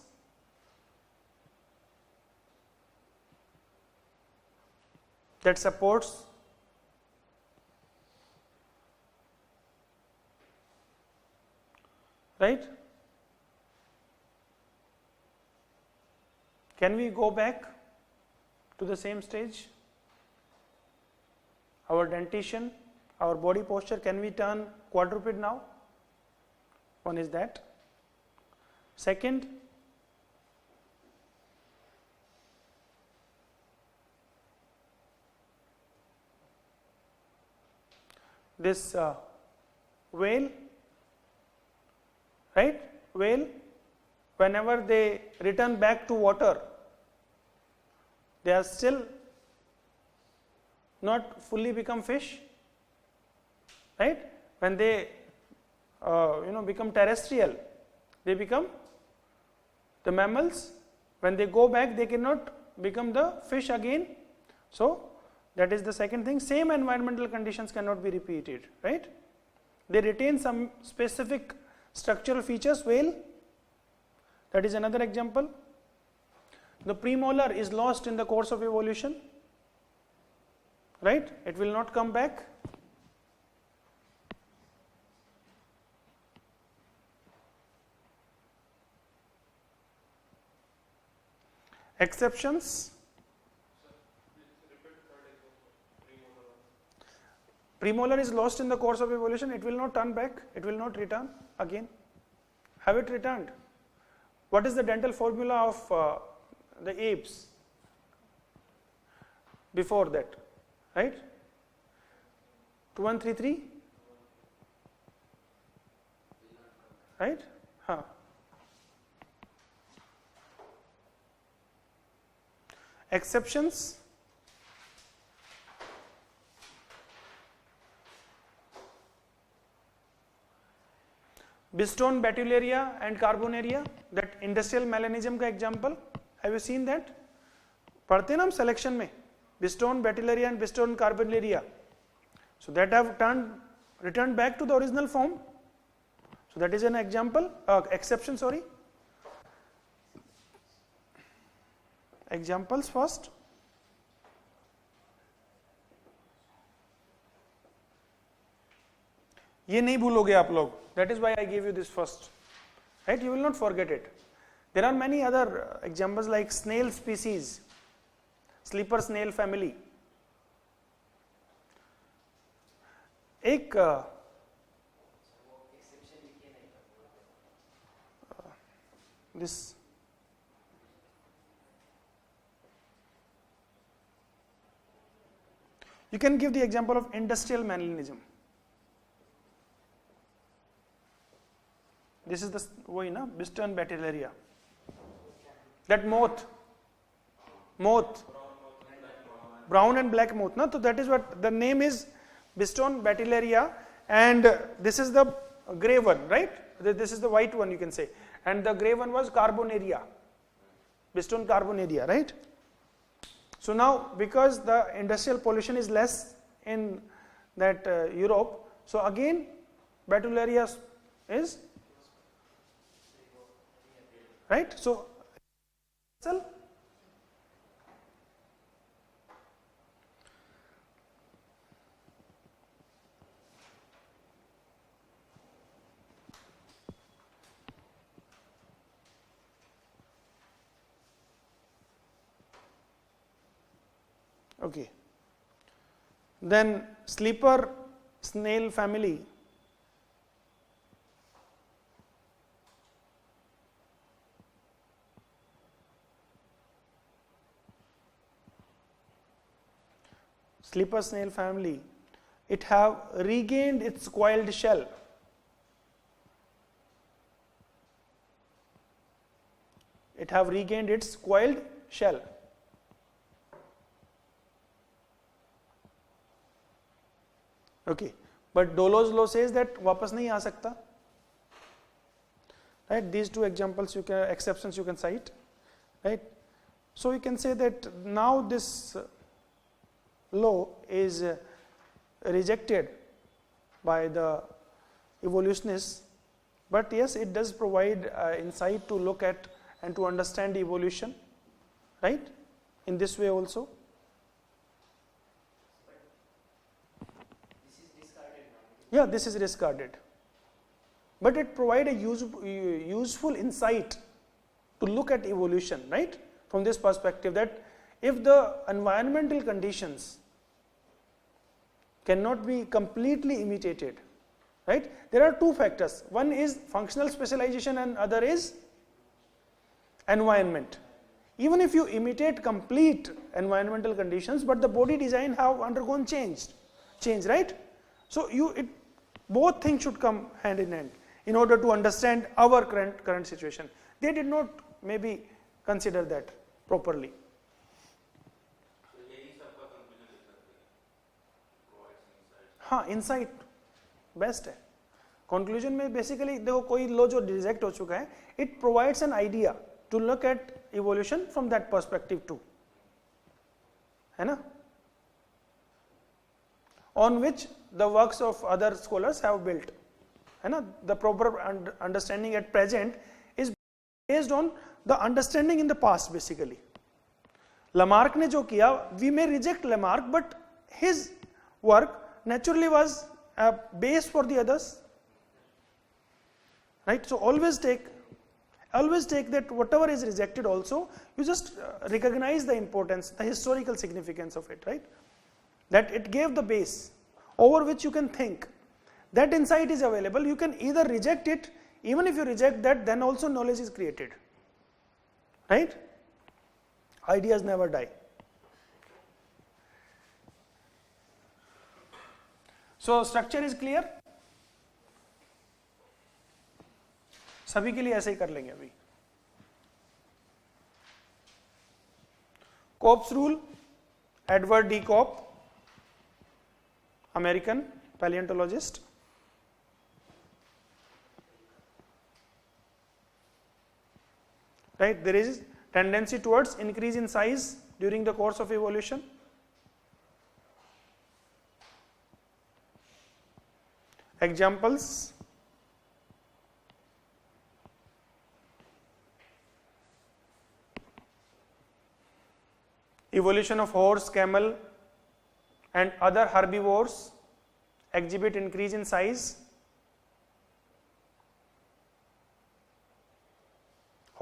That supports right? Can we go back to the same stage? Our dentition, our body posture, can we turn quadruped now? One is that. Second, this whale, right? Whale, whenever they return back to water, they are still not fully become fish, right? When they become terrestrial, they become the mammals. When they go back, they cannot become the fish again. So that is the second thing. Same environmental conditions cannot be repeated, right? They retain some specific structural features. Whale, that is another example. The premolar is lost in the course of evolution, right? It will not come back. Exceptions. Premolar is lost in the course of evolution. It will not turn back. It will not return again. Have it returned? What is the dental formula of the apes before that? Right? 2133? Right? Huh. Exceptions. Bistone Batuleria and Carbonaria, that industrial melanism का example. Have you seen that? पढ़ते हैं ना हम selection में Bistone Batuleria and Bistone Carbonaria. So that have returned back to the original form. So that is an example, exception. Sorry. Examples first. ये नहीं भूलोगे आप लोग. That is why I gave you this first, right? You will not forget it. There are many other examples like snail species, sleeper snail family. एक this you can give the example of industrial melanism. This is the वही ना Biston batillaria. That moth, brown and black moth na, so that is what the name is, Biston batillaria, and this is the grey one, right? This is the white one you can say, and the grey one was Carbonaria, Biston carbonaria, right? So now because the industrial pollution is less in that Europe, so again Batillaria is right. So okay, then sleeper snail family. Sleeper snail family, it have regained its coiled shell. It have regained its coiled shell. Okay, but Dollo's law says that वापस नहीं आ सकता. Right, these two examples you can, exceptions you can cite, right? So you can say that now this law is rejected by the evolutionists, but yes, it does provide insight to look at and to understand evolution, right? In this way also. This is discarded now. Yeah, this is discarded, but it provides a useful insight to look at evolution, right? From this perspective, that if the environmental conditions cannot be completely imitated, right? There are two factors. One is functional specialization and other is environment. Even if you imitate complete environmental conditions, but the body design have undergone change, right? So both things should come hand in hand in order to understand our current situation. They did not maybe consider that properly. हाँ, insight best है. Conclusion में basically देखो कोई law जो reject हो चुका है, it provides an idea to look at evolution from that perspective too, है ना, on which the works of other scholars have built, है ना. The proper understanding at present is based on the understanding in the past. Basically Lamarck ने जो किया, we may reject Lamarck, but his work naturally was a base for the others, right? So always take that whatever is rejected also, you just recognize the importance, the historical significance of it, right? That it gave the base over which you can think. That insight is available. You can either reject it, even if you reject that, then also knowledge is created, right? Ideas never die. So structure is clear. सभी के लिए ऐसे ही कर लेंगे अभी. Cope's rule, Edward D. Cope, American paleontologist. Right, there is tendency towards increase in size during the course of evolution. Examples: evolution of horse, camel and other herbivores exhibit increase in size.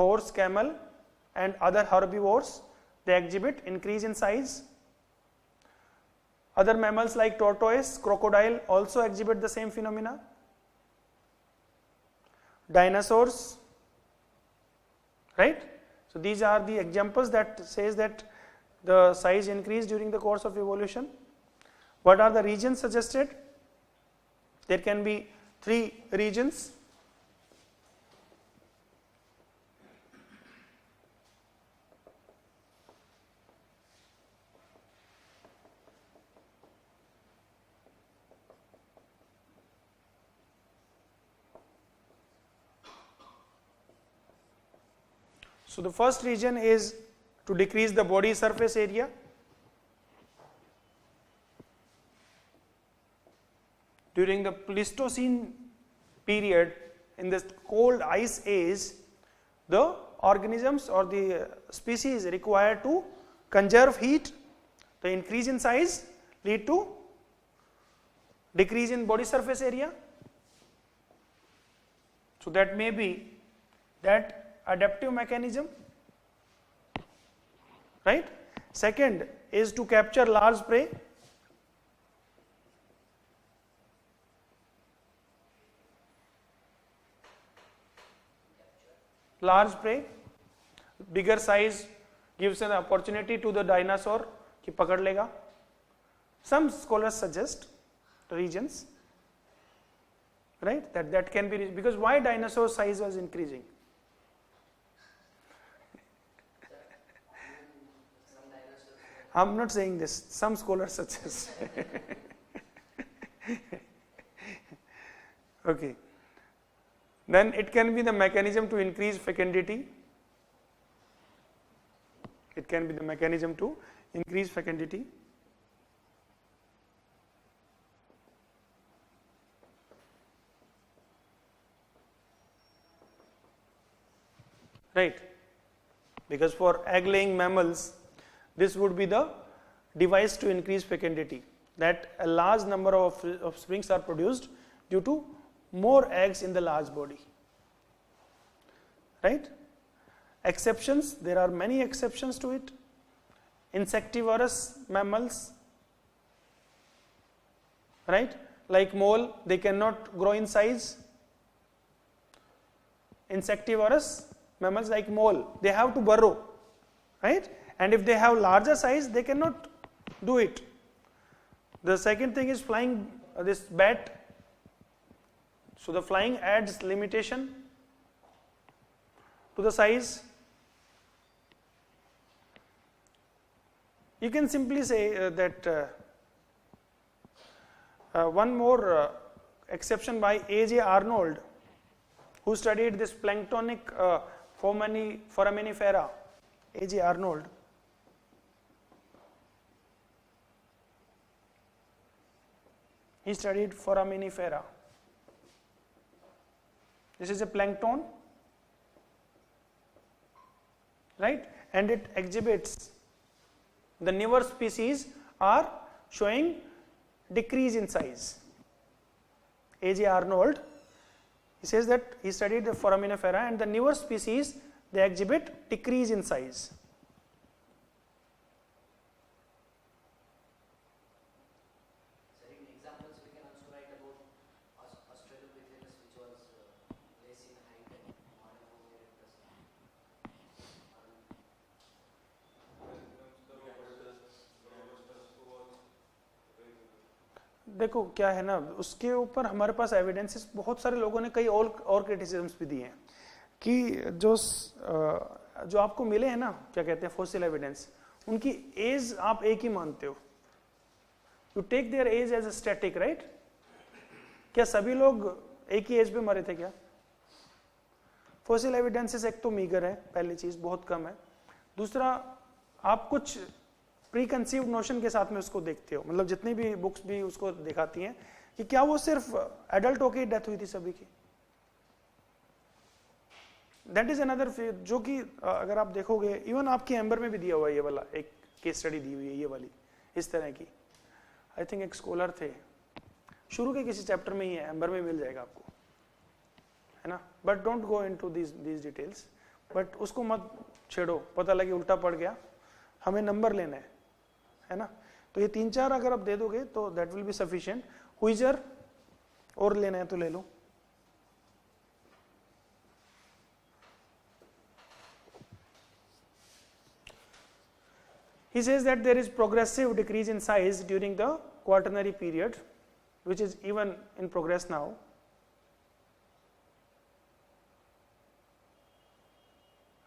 Horse, camel and other herbivores, they exhibit increase in size. Other mammals like tortoise, crocodile also exhibit the same phenomena. Dinosaurs, right? So these are the examples that says that the size increase during the course of evolution. What are the regions suggested? There can be 3 regions. So the first region is to decrease the body surface area. During the Pleistocene period, in this cold ice age, the organisms or the species required to conserve heat, the increase in size lead to decrease in body surface area. So that may be that adaptive mechanism, right? Second is to capture large prey. Large prey, bigger size gives an opportunity to the dinosaur कि पकड़ लेगा. Some scholars suggest regions, right, that can be, because why dinosaur size was increasing? I'm not saying this, some scholars suggest. Okay. Then it can be the mechanism to increase fecundity. It can be the mechanism to increase fecundity. Right, because for egg laying mammals, this would be the device to increase fecundity, that a large number of offsprings are produced due to more eggs in the large body, right? Exceptions, there are many exceptions to it. Insectivorous mammals, right, like mole, they cannot grow in size. Insectivorous mammals like mole, they have to burrow, right? And if they have larger size, they cannot do it. The second thing is flying, this bat. So the flying adds limitation to the size. You can simply say that one more exception by A.J. Arnold, who studied this planktonic foraminifera. A.J. Arnold. He studied foraminifera. This is a plankton, right? And it exhibits, the newer species are showing decrease in size. A.J. Arnold, he says that he studied the foraminifera and the newer species, they exhibit decrease in size. देखो क्या है ना, उसके ऊपर हमारे पास evidences बहुत सारे लोगों ने कई और क्रिटिसिज्म्स भी दिए हैं कि जो आपको मिले हैं ना, क्या कहते हैं, फॉसिल एविडेंस, उनकी एज आप एक ही मानते हो. You take their age as a static, right? क्या सभी लोग एक ही एज पे मरे थे क्या? फॉसिल एविडेंसेस एक तो मीगर है, पहली चीज बहुत कम है. दूसरा, आप कुछ प्री कंसीव्ड नोशन के साथ में उसको देखते हो, मतलब जितनी भी बुक्स भी उसको दिखाती हैं कि क्या वो सिर्फ एडल्ट होके डेथ हुई थी सभी की. दैट इज अनदर, जो कि अगर आप देखोगे इवन आपके एम्बर में भी दिया हुआ है, ये वाला एक केस स्टडी दी हुई है ये वाली इस तरह की. आई थिंक एक स्कॉलर थे, शुरू के किसी चैप्टर में ही है, एम्बर में मिल जाएगा आपको, है ना. But don't go into these details. But उसको मत छेड़ो, पता लगे उल्टा पड़ गया, हमें नंबर लेना है ना. तो ये 3-4 अगर आप दे दोगे तो दैट विल बी सफिशिएंट. हुइजर और लेना है तो ले लो. He says that there is progressive decrease in size during the Quaternary period, which is even in progress now.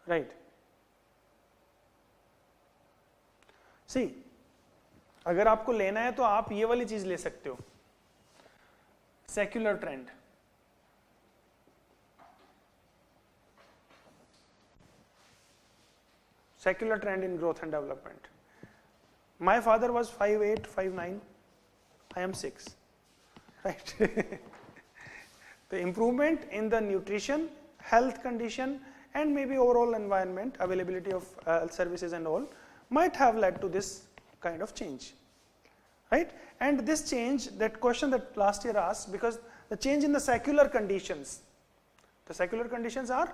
Right. See, अगर आपको लेना है तो आप ये वाली चीज ले सकते हो, secular trend. secular trend in growth and development. My father was 5'8", 5'9", I am 6, right? The improvement in the nutrition, health condition, and maybe overall environment, availability of health services and all, might have led to this kind of change, right? And this change, that question that last year asked, because the change in the secular conditions, the secular conditions are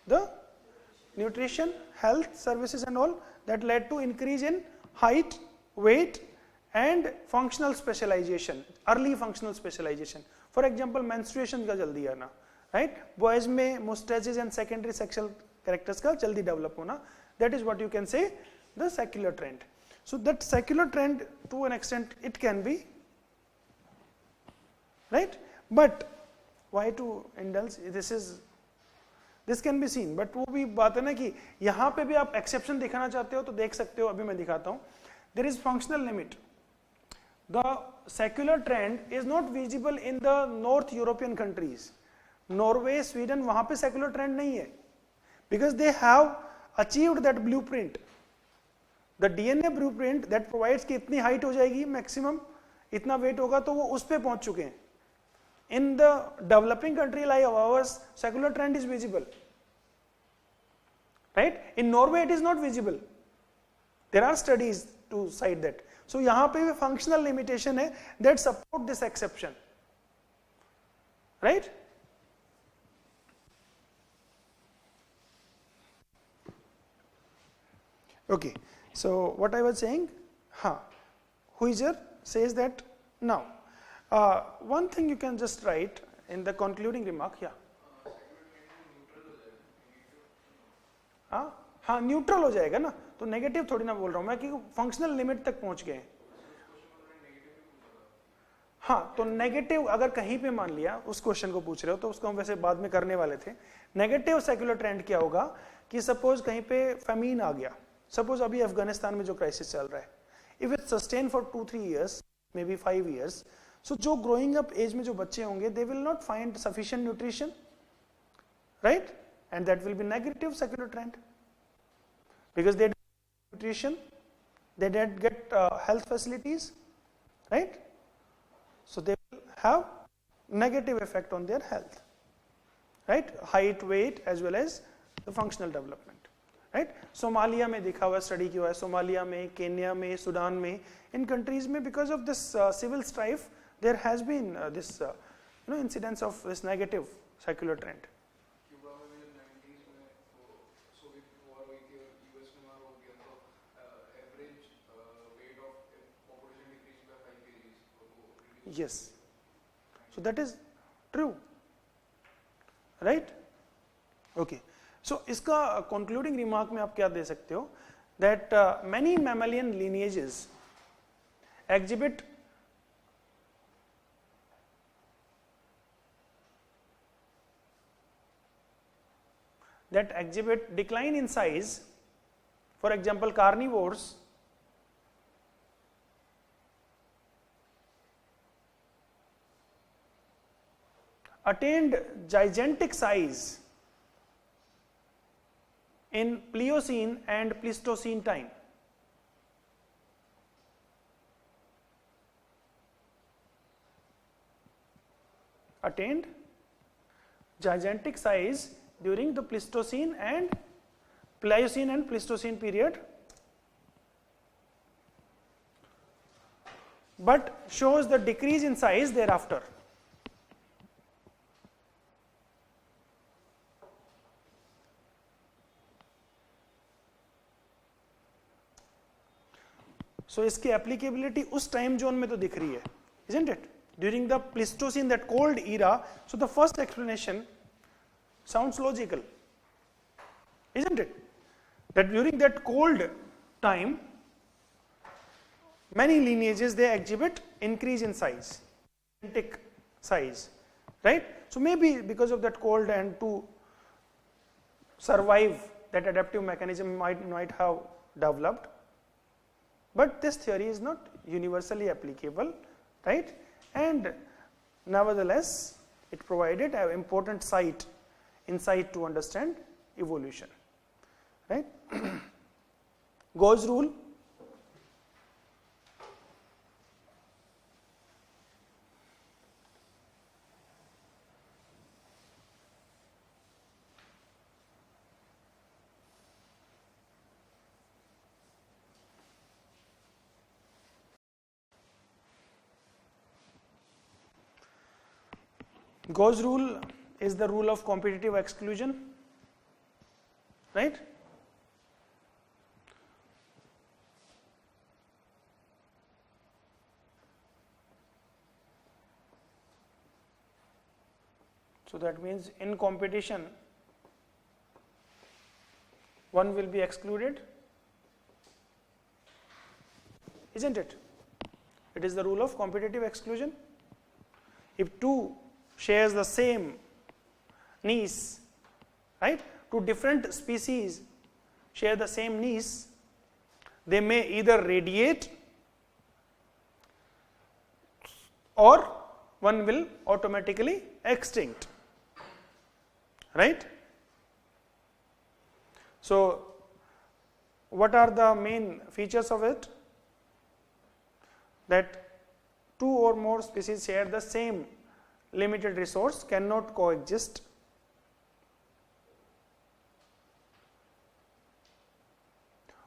the nutrition, health services and all, that led to increase in height, weight and functional specialization, early functional specialization. For example, menstruation का जल्दी आना, right? Boys में mustaches and secondary sexual characters का जल्दी develop होना, that is what you can say the secular trend. So that secular trend, to an extent, it can be, right? But why to indulge? This can be seen, but वो भी बात है ना कि यहाँ पे भी आप exception दिखाना चाहते हो तो देख सकते हो, अभी मैं दिखाता हूँ. There is functional limit. The secular trend is not visible in the North European countries. Norway, Sweden, वहाँ पे secular trend नहीं है, because they have achieved that blueprint. The DNA blueprint that provides कि इतनी height हो जाएगी maximum, इतना weight होगा तो वो उस पे पहुँच चुके हैं. In the developing country like ours, secular trend is visible, right? In Norway, it is not visible. There are studies to cite that. So यहाँ पे भी functional limitation है that support this exception, right? Okay. So what I was saying, Huizer says that now. One thing you can just write in the concluding remark, हाँ neutral हो जाएगा ना, तो negative थोड़ी ना बोल रहा हूँ मैं कि फंक्शनल लिमिट तक पहुंच गए. हाँ, तो नेगेटिव अगर कहीं पे मान लिया, उस क्वेश्चन को पूछ रहे हो तो उसको हम वैसे बाद में करने वाले थे. नेगेटिव सेक्युलर ट्रेंड क्या होगा कि सपोज कहीं पे फेमीन आ गया, सपोज अभी अफगानिस्तान में जो क्राइसिस चल रहा है, if it sustain for 2-3 years, may be 5 years, so जो growing up age में जो बच्चे होंगे, they will not find sufficient nutrition, right? And that will be negative secular trend, because they don't get nutrition, they don't get health facilities, right? So they will have negative effect on their health, right? Height, weight as well as the functional development, right? Somalia में दिखा हुआ study किया है, Somalia में, Kenya में, Sudan में, in countries में because of this civil strife, there has been this incidence of this negative secular trend. Yes, so that is true, right? Okay, so इसका concluding remark में आप क्या दे सकते हो, that many mammalian lineages exhibit decline in size. For example, carnivores attained gigantic size in Pliocene and Pleistocene time. Attained gigantic size during the Pleistocene and Pliocene and Pleistocene period, but shows the decrease in size thereafter. So इसकी applicability उस time zone में तो दिख रही है, isn't it? During the Pleistocene, that cold era, so the first explanation sounds logical, isn't it? That during that cold time, many lineages, they exhibit increase in size, gigantic size, right? So maybe because of that cold and to survive, that adaptive mechanism might have developed. But this theory is not universally applicable, right? And nevertheless, it provided an important insight to understand evolution, right? Gause rule, Gause rule is the rule of competitive exclusion, right? So that means in competition one will be excluded, isn't it? It is the rule of competitive exclusion. If two shares the same niche, right? Two different species share the same niche, they may either radiate or one will automatically extinct, right? So what are the main features of it? That two or more species share the same limited resource, cannot coexist.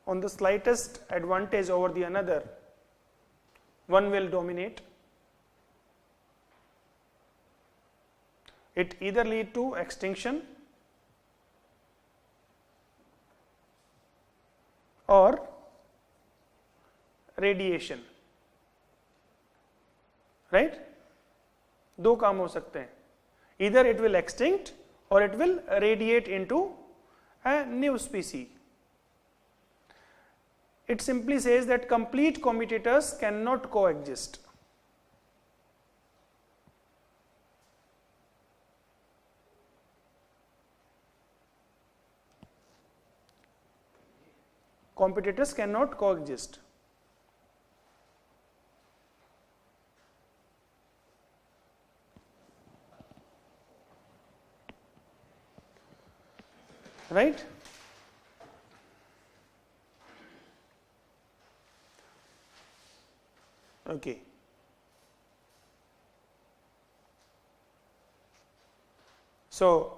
On the slightest advantage over the another, one will dominate. It either lead to extinction or radiation, right? दो काम हो सकते हैं, either it will extinct or it will radiate into a new species. It simply says that complete commutators cannot coexist. Competitors cannot coexist. Right? Okay. So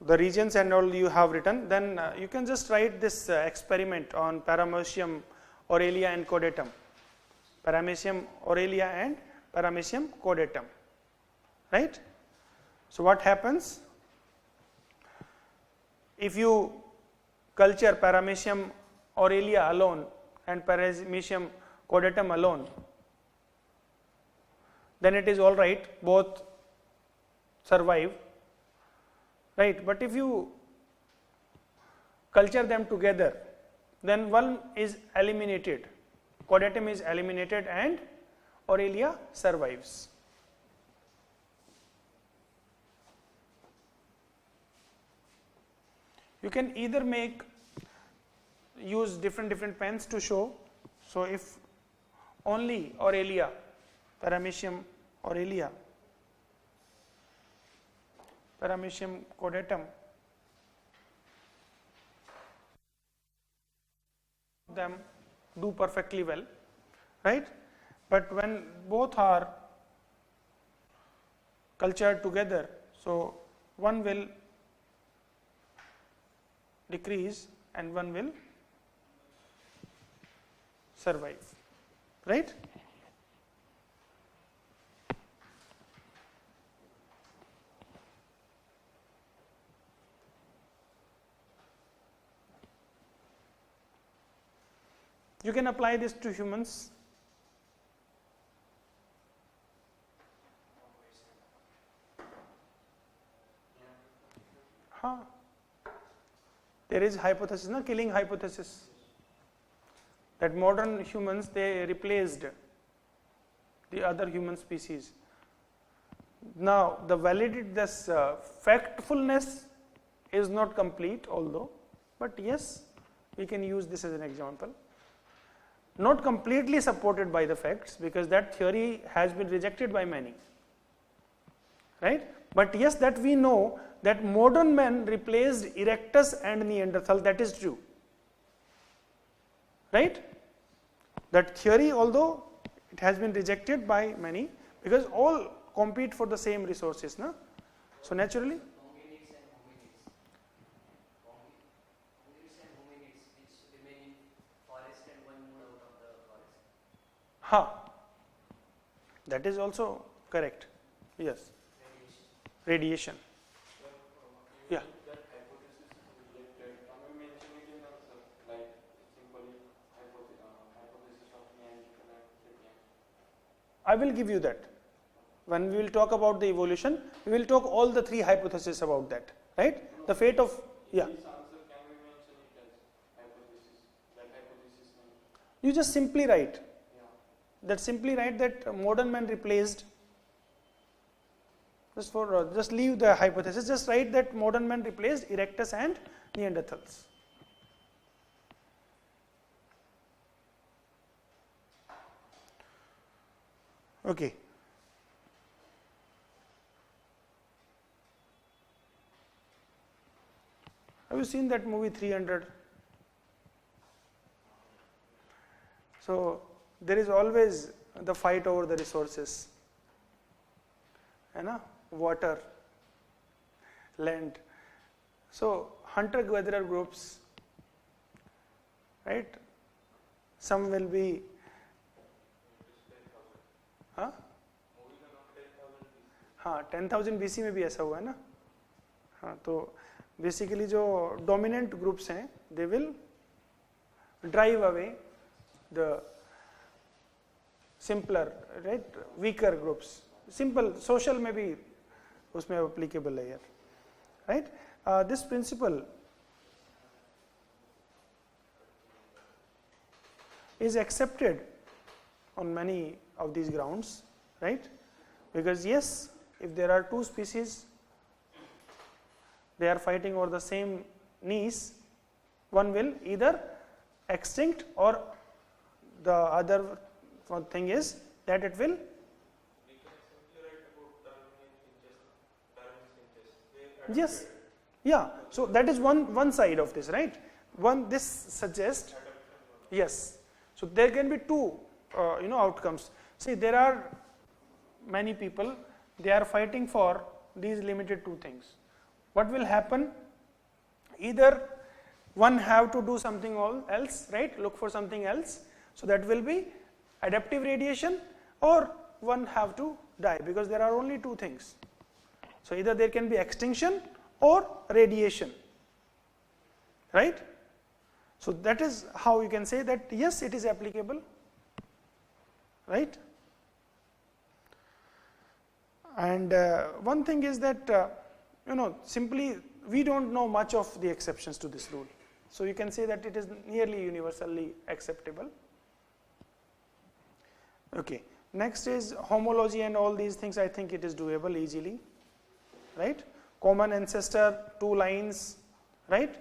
the regions and all you have written, then you can just write this experiment on Paramecium, Aurelia and Chordatum. Paramecium, Aurelia and Paramecium, Chordatum, right? So what happens if you culture Paramecium Aurelia alone and Paramecium Chordatum alone? Then it is all right, both survive, right? But if you culture them together, then one is eliminated, Chordatum is eliminated and Aurelia survives. You can either use different pens to show. So if only Aurelia, Paramecium Aurelia, Paramecium Chordatum, them do perfectly well, right? But when both are cultured together, so one will decrease and one will survive, right? You can apply this to humans. Huh. There is hypothesis, no, killing hypothesis, that modern humans, they replaced the other human species. Now the validity, this factfulness is not complete, although, but yes, we can use this as an example. Not completely supported by the facts, because that theory has been rejected by many, right? But yes, that we know that modern man replaced Erectus and Neanderthal. That is true, right? That theory, although it has been rejected by many, because all compete for the same resources, na? So naturally, Hominids and hominids. Hominids and hominids which remain in forest and one moved out of the forest. that is also correct. Yes, radiation. Yeah. That hypothesis is rejected. Can we mention it in also, like simply hypothesis of Neanderthal and sapien? I will give you that. When we will talk about the evolution, we will talk all the three hypotheses about that, right? The fate of, yeah. This answer, can we mention it as hypothesis? That hypothesis name? You just simply write. Yeah. That simply write that modern man replaced. Just leave the hypothesis. Just write that modern man replaced Erectus and Neanderthals. Okay. Have you seen that movie 300? So there is always the fight over the resources, water, land. So hunter-gatherer groups, right? Some will be, 10,000 BC में भी ऐसा हुआ है ना? हाँ, तो basically जो dominant groups हैं, they will drive away the simpler, right, weaker groups. Simple social में भी उसमें एप्लीकेबल है यार, right. This principle is accepted on many of these grounds, right? Because yes, if there are two species, they are fighting over the same niche, one will either extinct or the other thing is that it will. We can simply write about Darwin's interest. Yes, yeah. So that is one side of this, right? This suggests, yes. So there can be two, outcomes. See, there are many people, they are fighting for these limited two things. What will happen? Either one have to do something else, right? Look for something else. So that will be adaptive radiation, or one have to die, because there are only two things. So either there can be extinction or radiation, right? So that is how you can say that yes, it is applicable, right? And one thing is that simply we don't know much of the exceptions to this rule. So you can say that it is nearly universally acceptable. Okay. Next is homology and all these things. I think it is doable easily, right? Common ancestor, two lines, right?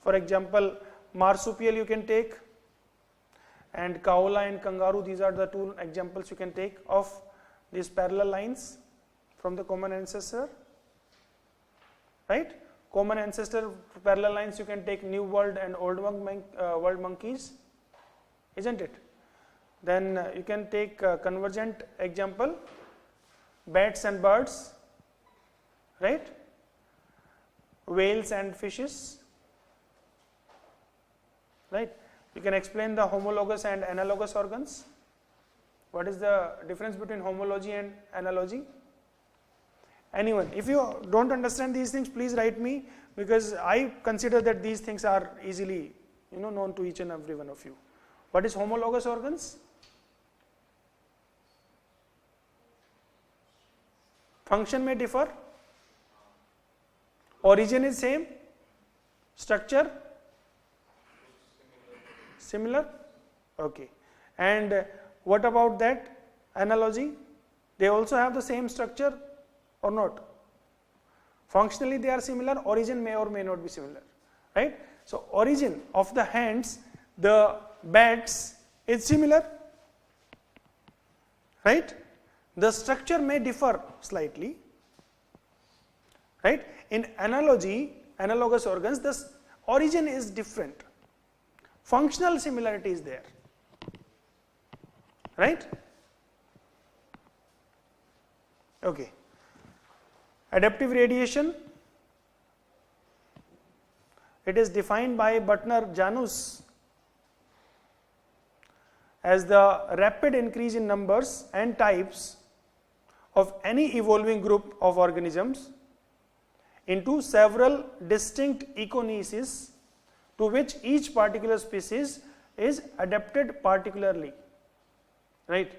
For example, marsupial you can take, and kaola and kangaroo, these are the two examples you can take of these parallel lines from the common ancestor, right? Common ancestor parallel lines you can take New World and Old World monkeys, isn't it? Then you can take convergent example, bats and birds, right? Whales and fishes, right? You can explain the homologous and analogous organs. What is the difference between homology and analogy? Anyone, if you don't understand these things, please write me, because I consider that these things are easily known to each and every one of you. What is homologous organs? Function may differ, origin is same, structure similar, okay. And what about that analogy? They also have the same structure or not? Functionally they are similar, origin may or may not be similar, right? So origin of the hands, the bats is similar, right? The structure may differ slightly, right? In analogy, analogous organs, the origin is different. Functional similarity is there, right? Okay. Adaptive radiation, it is defined by Butner-Janus as the rapid increase in numbers and types of any evolving group of organisms into several distinct economies to which each particular species is adapted particularly, right?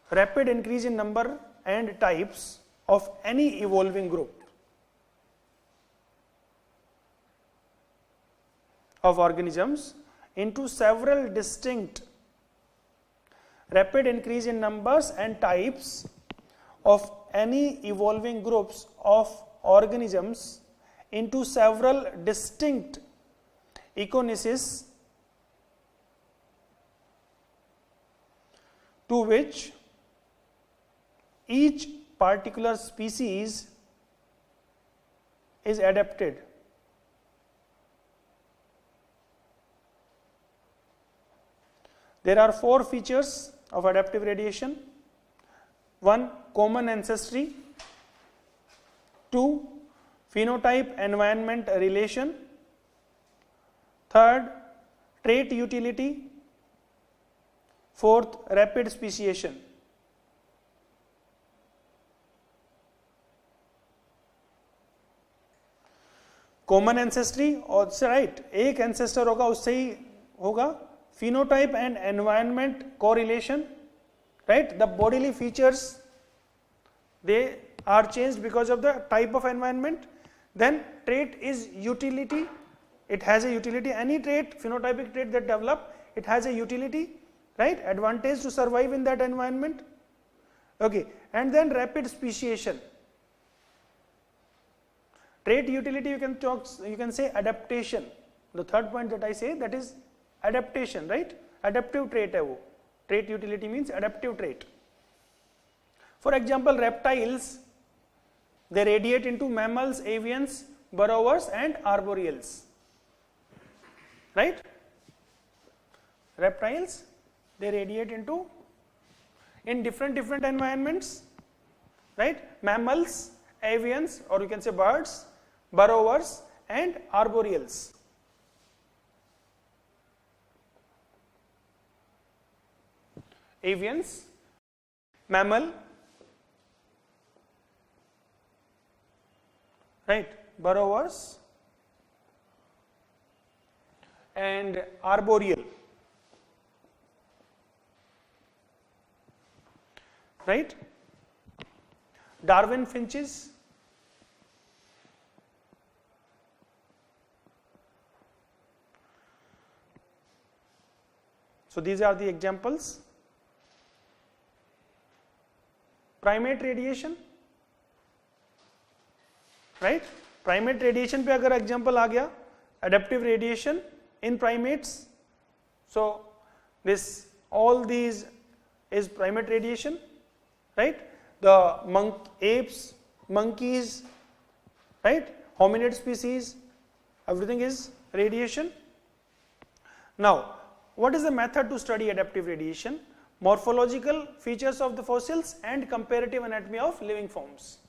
Rapid increase in number and types of any evolving group of organisms into several distinct rapid increase in numbers and types of any evolving groups of organisms into several distinct economies to which each particular species is adapted. There are 4 features of adaptive radiation. 1. Common ancestry. 2. Phenotype environment relation. 3rd. Trait utility. 4th. Rapid speciation. Common ancestry और right एक ancestor होगा उससे ही होगा phenotype and environment correlation, right? The bodily features, they are changed because of the type of environment. Then trait is utility, it has a utility. Any trait, phenotypic trait that develop, it has a utility, right? Advantage to survive in that environment. Okay, and then rapid speciation. Trait utility, you can say adaptation. The third point that I say, that is adaptation, right? Adaptive trait है वो. Trait utility means adaptive trait. For example, reptiles, they radiate into mammals, avians, burrowers and arboreals, right? Reptiles, they radiate into in different environments, right? Mammals, avians, or you can say birds, burrowers and arboreals. Avians, mammal, right, burrowers and arboreal, right? Darwin finches, so these are the examples. Primate radiation, right? Primate radiation पे अगर example आ गया, adaptive radiation in primates. So this all these is primate radiation, right? The apes, monkeys, right? Hominid species, everything is radiation. Now, what is the method to study adaptive radiation? Morphological features of the fossils and comparative anatomy of living forms.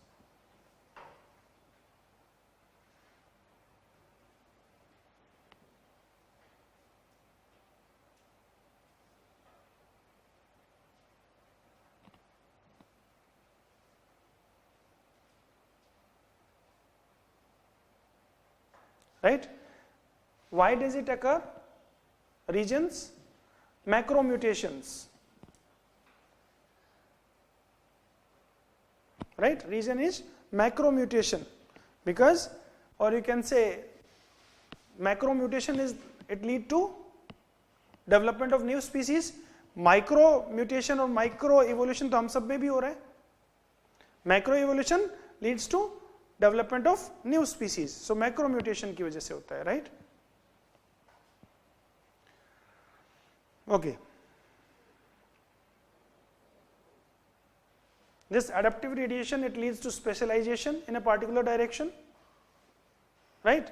Right? Why does it occur? Regions, macromutations. Right? Reason is macromutation, because, or you can say macromutation is, it lead to development of new species. Micromutation or micro evolution तो हम सब में भी हो रहा है. Macro evolution leads to development of new species. So macromutation की वजह से होता है, right? Okay. This adaptive radiation, it leads to specialization in a particular direction, right?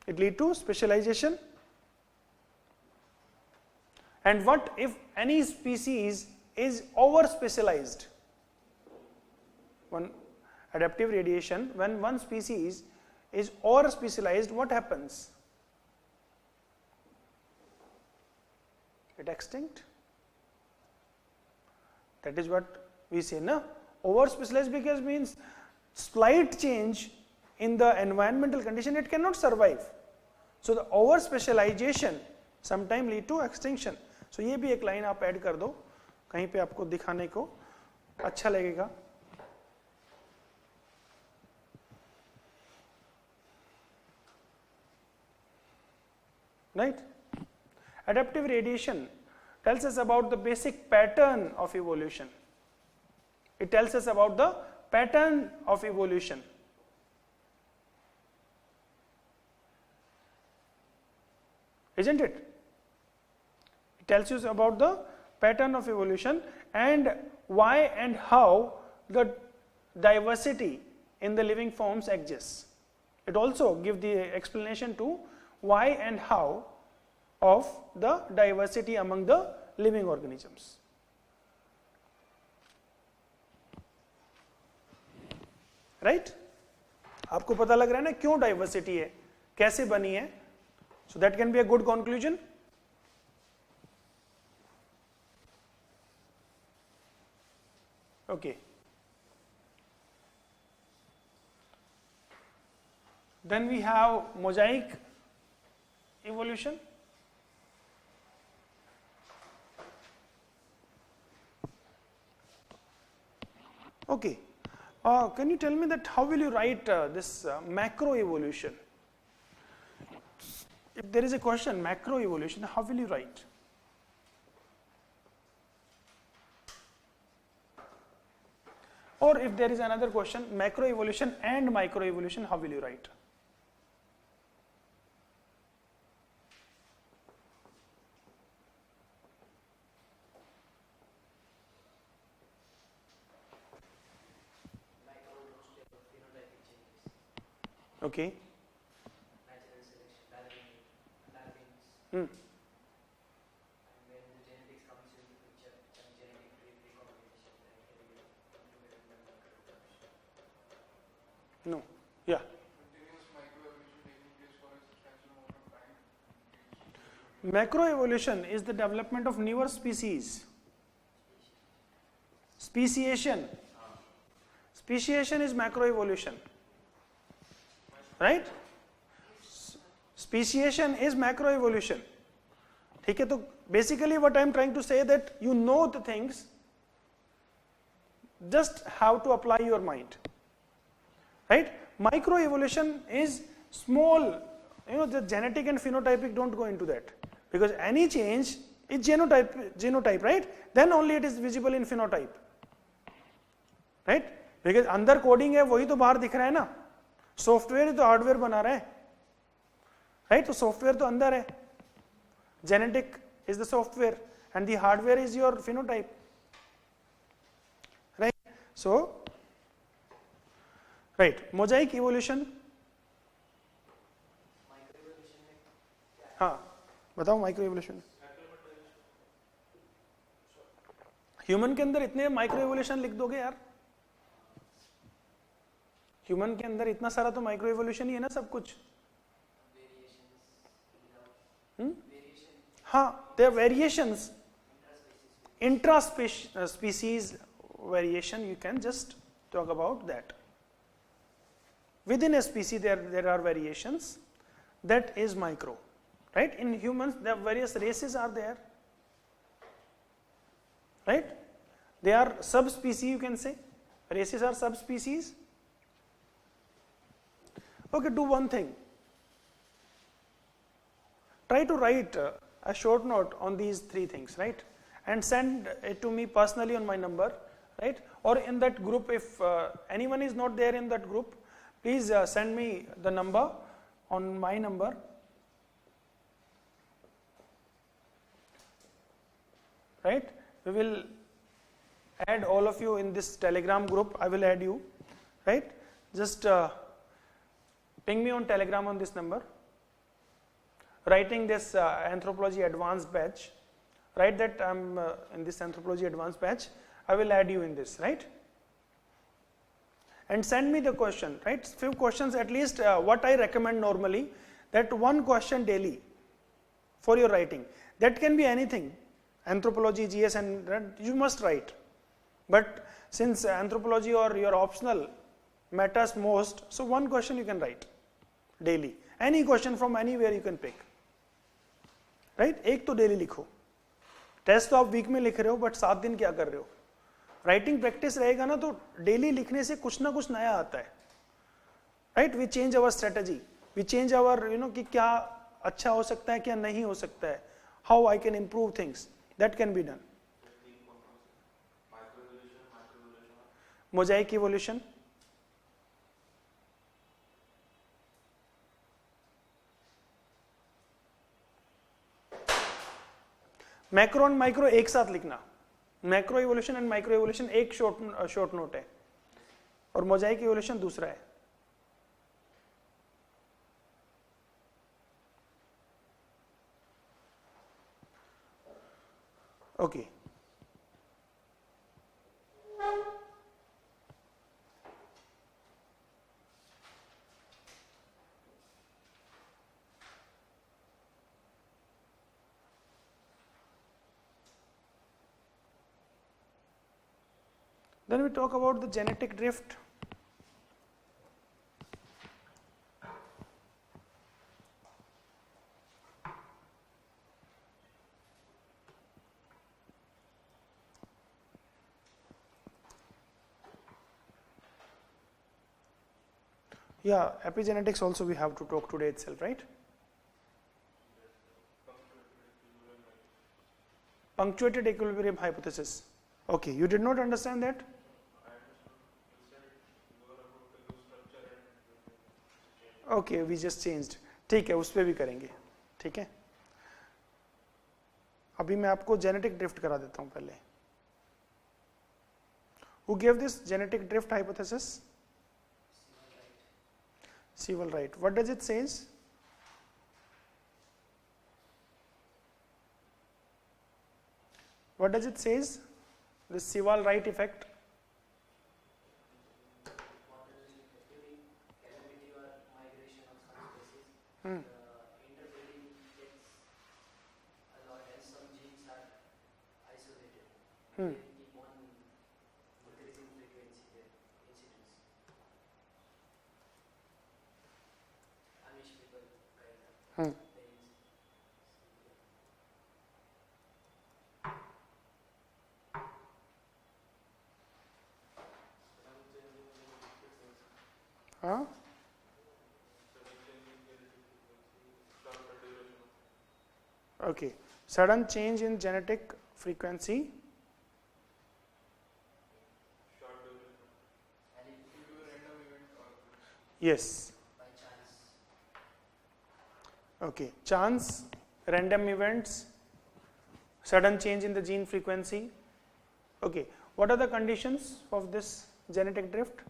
It leads to specialization. And what if any species is over specialized? One adaptive radiation, when one species is over specialized, what happens? It extinct. That is what we say, na? Over specialized because means slight change in the environmental condition, it cannot survive. So the over specialization sometime lead to extinction. So ये भी एक line आप add कर दो कहीं पे आपको दिखाने को अच्छा लगेगा. Right? Adaptive radiation tells us about the basic pattern of evolution. It tells us about the pattern of evolution. Isn't it? It tells you about the pattern of evolution and why and how the diversity in the living forms exists. It also gives the explanation to why and how of the diversity among the living organisms. Right? आपको पता लग रहा है ना क्यों diversity है, कैसे बनी है? So that can be a good conclusion. Okay. Then we have mosaic evolution. Okay. Can you tell me that how will you write this macro evolution? If there is a question, macro evolution, how will you write? Or if there is another question, macro evolution and micro evolution, how will you write? Okay. Natural selection, Darwinians. Hmm. And when the genetics comes into the picture, and genetic recombination, No. Yeah. Continuous microevolution taking place for a substantial amount of time. Macroevolution is the development of newer species. Speciation. Speciation is macroevolution. Right? Speciation is macroevolution. ठीक है, तो basically what I am trying to say that you know the things, just have to apply your mind. Right? Microevolution is small, the genetic and phenotypic don't go into that because any change is genotype, right? Then only it is visible in phenotype. Right? Because अंदर coding है वही तो बाहर दिख रहा है ना, software तो हार्डवेयर बना रहा है, राइट? तो सॉफ्टवेयर तो अंदर है, genetic is the software and the hardware is your phenotype, right? So right, Mosaic evolution. हाँ बताओ, माइक्रो इवोल्यूशन. ह्यूमन के अंदर इतने माइक्रो इवोल्यूशन लिख दोगे यार? ह्यूमन के अंदर इतना सारा तो माइक्रो इवोल्यूशन ही है ना सब कुछ. हाँ, there are variations, intra-species variation, you can just talk about that. Within a species there are variations, that is micro, right? In humans the various races are there, right? They are subspecies, you can say, races are subspecies. Okay, do one thing, try to write a short note on these three things, right? And send it to me personally on my number, right? Or in that group, if anyone is not there in that group, please send me the number on my number. Right? We will add all of you in this Telegram group. I will add you, right? Just ping me on Telegram on this number. Writing this Anthropology Advanced batch. Write that I'm in this Anthropology Advanced batch. I will add you in this, right? And send me the question, right? Few questions at least. What I recommend normally, that one question daily for your writing. That can be anything. Anthropology, GS, and you must write. But since anthropology or your optional matters most, so one question you can write daily. Any question from anywhere you can pick, right? एक तो daily लिखो. Test तो आप week में लिख रहे हो, but 7 दिन क्या कर रहे हो? राइटिंग प्रैक्टिस रहेगा ना, तो डेली लिखने से कुछ ना कुछ नया आता है, right? We change our strategy, we change our कि क्या अच्छा हो सकता है, क्या नहीं हो सकता है, how I can improve things, that can be done. Mosaic evolution, macro and micro एक साथ लिखना. Macro evolution and micro evolution एक शॉर्ट नोट है, और मोजाइक इवोल्यूशन दूसरा है. Okay, then we talk about the genetic drift. Yeah, epigenetics also we have to talk today itself, right? Punctuated equilibrium hypothesis. Okay, you did not understand that? Okay, we just changed. ठीक है, उस पर भी करेंगे. ठीक है, अभी मैं आपको जेनेटिक ड्रिफ्ट करा देता हूं पहले. Who gave this genetic drift hypothesis? Sewell Wright. What does it says? What does it says? The Sewell Wright effect. Interbreeding gets a lot, and some genes are isolated. They keep on increasing frequency their incidence. Amish people kind of. Huh? Okay, sudden change in genetic frequency. Yes. By chance. Okay, chance, random events, sudden change in the gene frequency. Okay, what are the conditions of this genetic drift?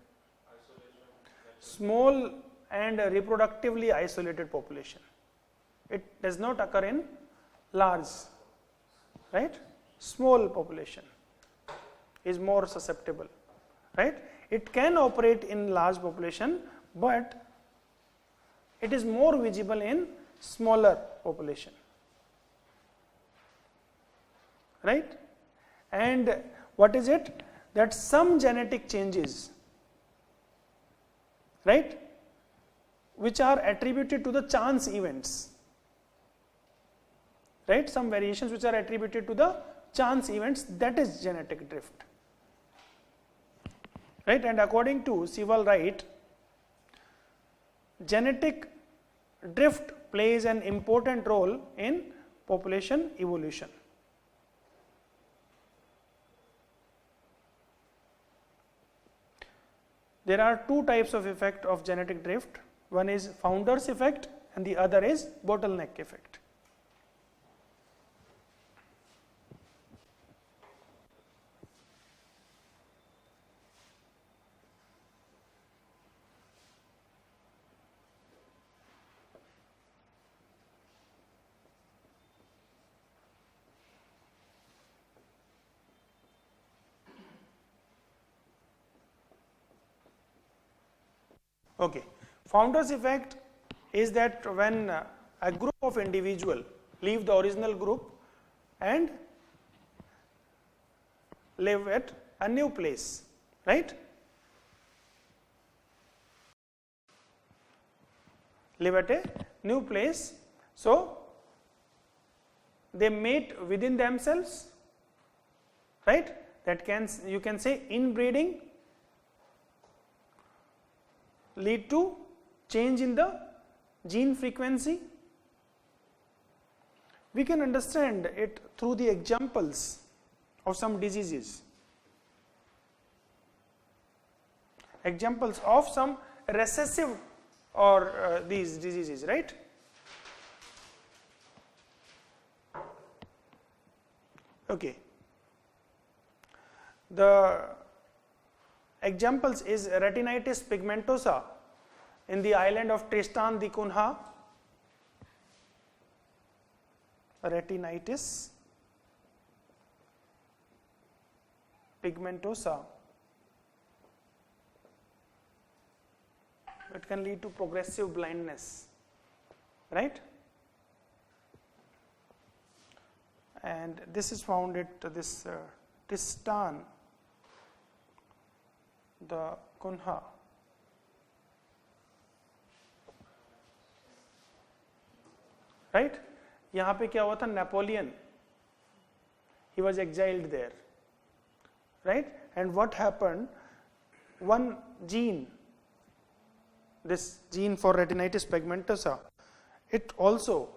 Small and reproductively isolated population. It does not occur in large, right? Small population is more susceptible, right? It can operate in large population, but it is more visible in smaller population, right? And what is it? That some genetic changes, right, which are attributed to the chance events, right? Some variations which are attributed to the chance events, that is genetic drift, right? And according to Sewell Wright, genetic drift plays an important role in population evolution. There are two types of effect of genetic drift. One is founder's effect and the other is bottleneck effect. Okay. Founders effect is that when a group of individual leave the original group and live at a new place, right? Live at a new place. So they mate within themselves, right? That you can say inbreeding lead to change in the gene frequency. We can understand it through the examples of some diseases. Examples of some recessive or these diseases, right? Okay. The examples is retinitis pigmentosa in the island of Tristan da Cunha. Retinitis pigmentosa. It can lead to progressive blindness, right? And this is found at this Tristan da Cunha. Right? यहाँ पे क्या हुआ था? Napoleon, he was exiled there, right? And what happened? One gene, this gene for retinitis pigmentosa, it also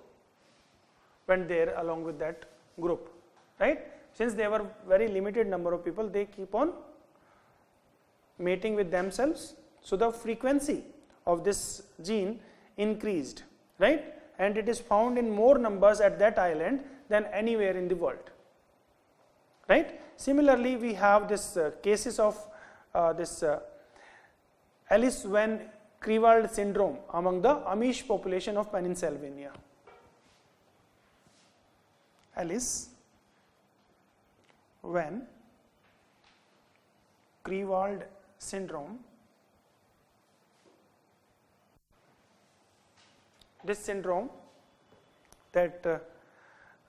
went there along with that group, right? Since they were very limited number of people, they keep on mating with themselves, so the frequency of this gene increased, right? And it is found in more numbers at that island than anywhere in the world, right? Similarly, we have this cases of this Alice Van Crevald syndrome among the Amish population of Pennsylvania. Alice Van Crevald syndrome. This syndrome, that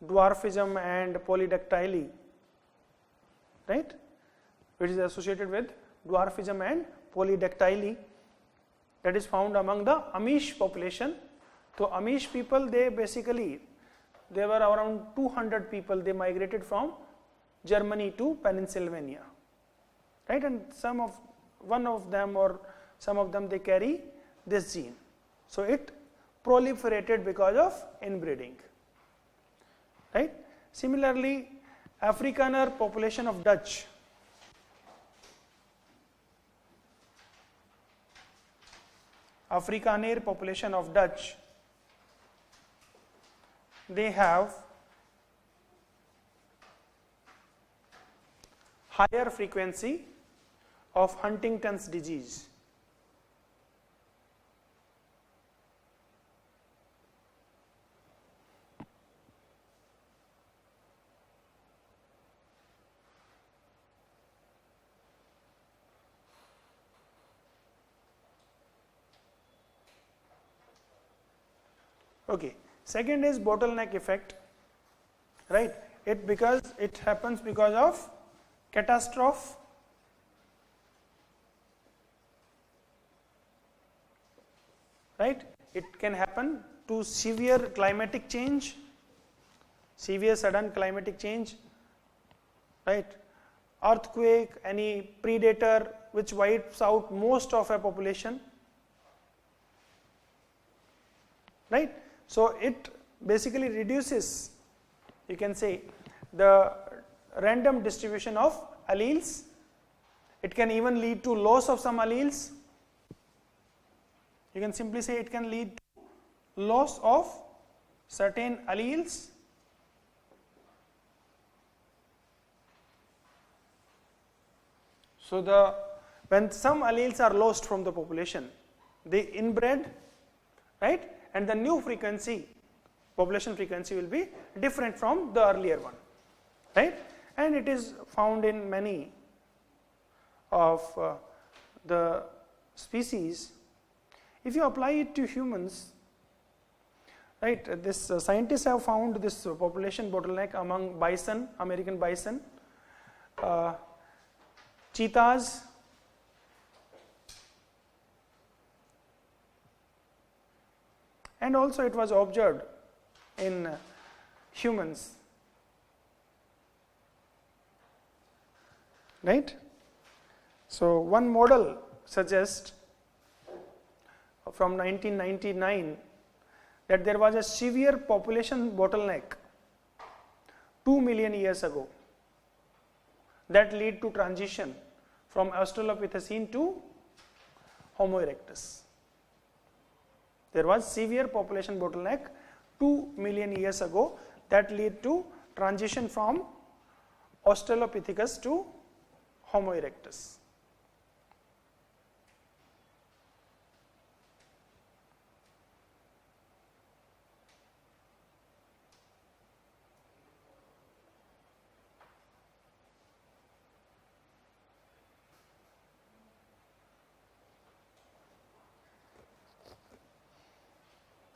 dwarfism and polydactyly, right, which is associated with dwarfism and polydactyly, that is found among the Amish population. So Amish people, they basically, there were around 200 people, they migrated from Germany to Pennsylvania, right? And one of them or some of them, they carry this gene. So it proliferated because of inbreeding, right? Similarly, Afrikaner population of Dutch, Afrikaner population of Dutch, they have higher frequency of Huntington's disease. Okay. Second is bottleneck effect, right? It happens because of catastrophe, right? It can happen to severe climatic change, severe sudden climatic change, right? Earthquake, any predator which wipes out most of a population, right? So it basically reduces, you can say, the random distribution of alleles. It can even lead to loss of some alleles. You can simply say it can lead to loss of certain alleles. So when some alleles are lost from the population, they inbred, right? And the new frequency, population frequency, will be different from the earlier one, right? And it is found in many of the species If you apply it to humans, right, this scientists have found this population bottleneck among bison, American bison, cheetahs, and also it was observed in humans, right. So one model suggests from 1999 that there was a severe population bottleneck 2 million years ago that lead to transition from Australopithecine to Homo erectus. There was severe population bottleneck 2 million years ago that lead to transition from Australopithecus to Homo erectus.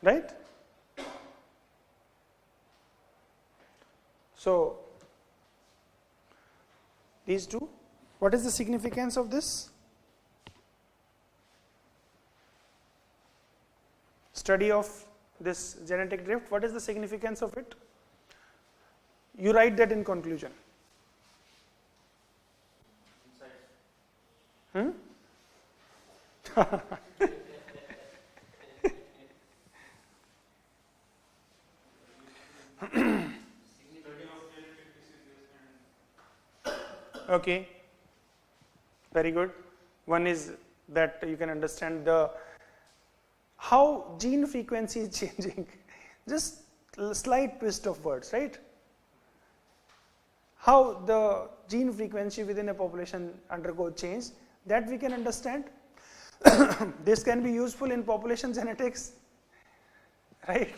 Right? So, these two, what is the significance of this? Study of this genetic drift, what is the significance of it? You write that in conclusion. Hmm? Okay, very good. One is that you can understand the how gene frequency is changing. Just a slight twist of words, right? How the gene frequency within a population undergo change, that we can understand. This can be useful in population genetics, right?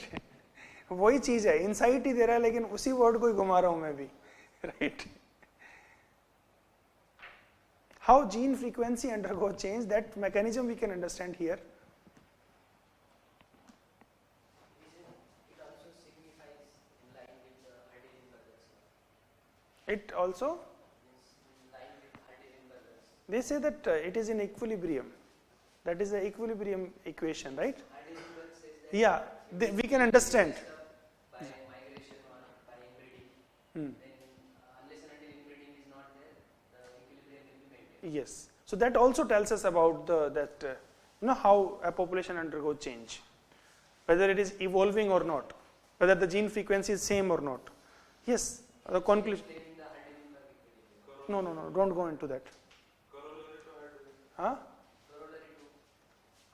वही चीज है, insight ही दे रहा है लेकिन उसी word को ही घुमा रहा हूं मैं भी, right? How gene frequency undergo change, that mechanism we can understand here. It also signifies in line with the Hydrogen brothers. It also, In line with Hydrogen brothers. they say that it is in equilibrium. That is the equilibrium equation, right? Hydrogen says that Yeah, we can understand. by migration or by inbreeding, Hmm. then unless and until inbreeding is not there, the equilibrium will be maintained. Yes. So that also tells us about how a population undergoes change, whether it is evolving or not, whether the gene frequency is same or not. Yes. The conclusion. Explaining the Heidelberg equilibrium. No, don't go into that. Corollary to hydrogen. Huh? Corollary to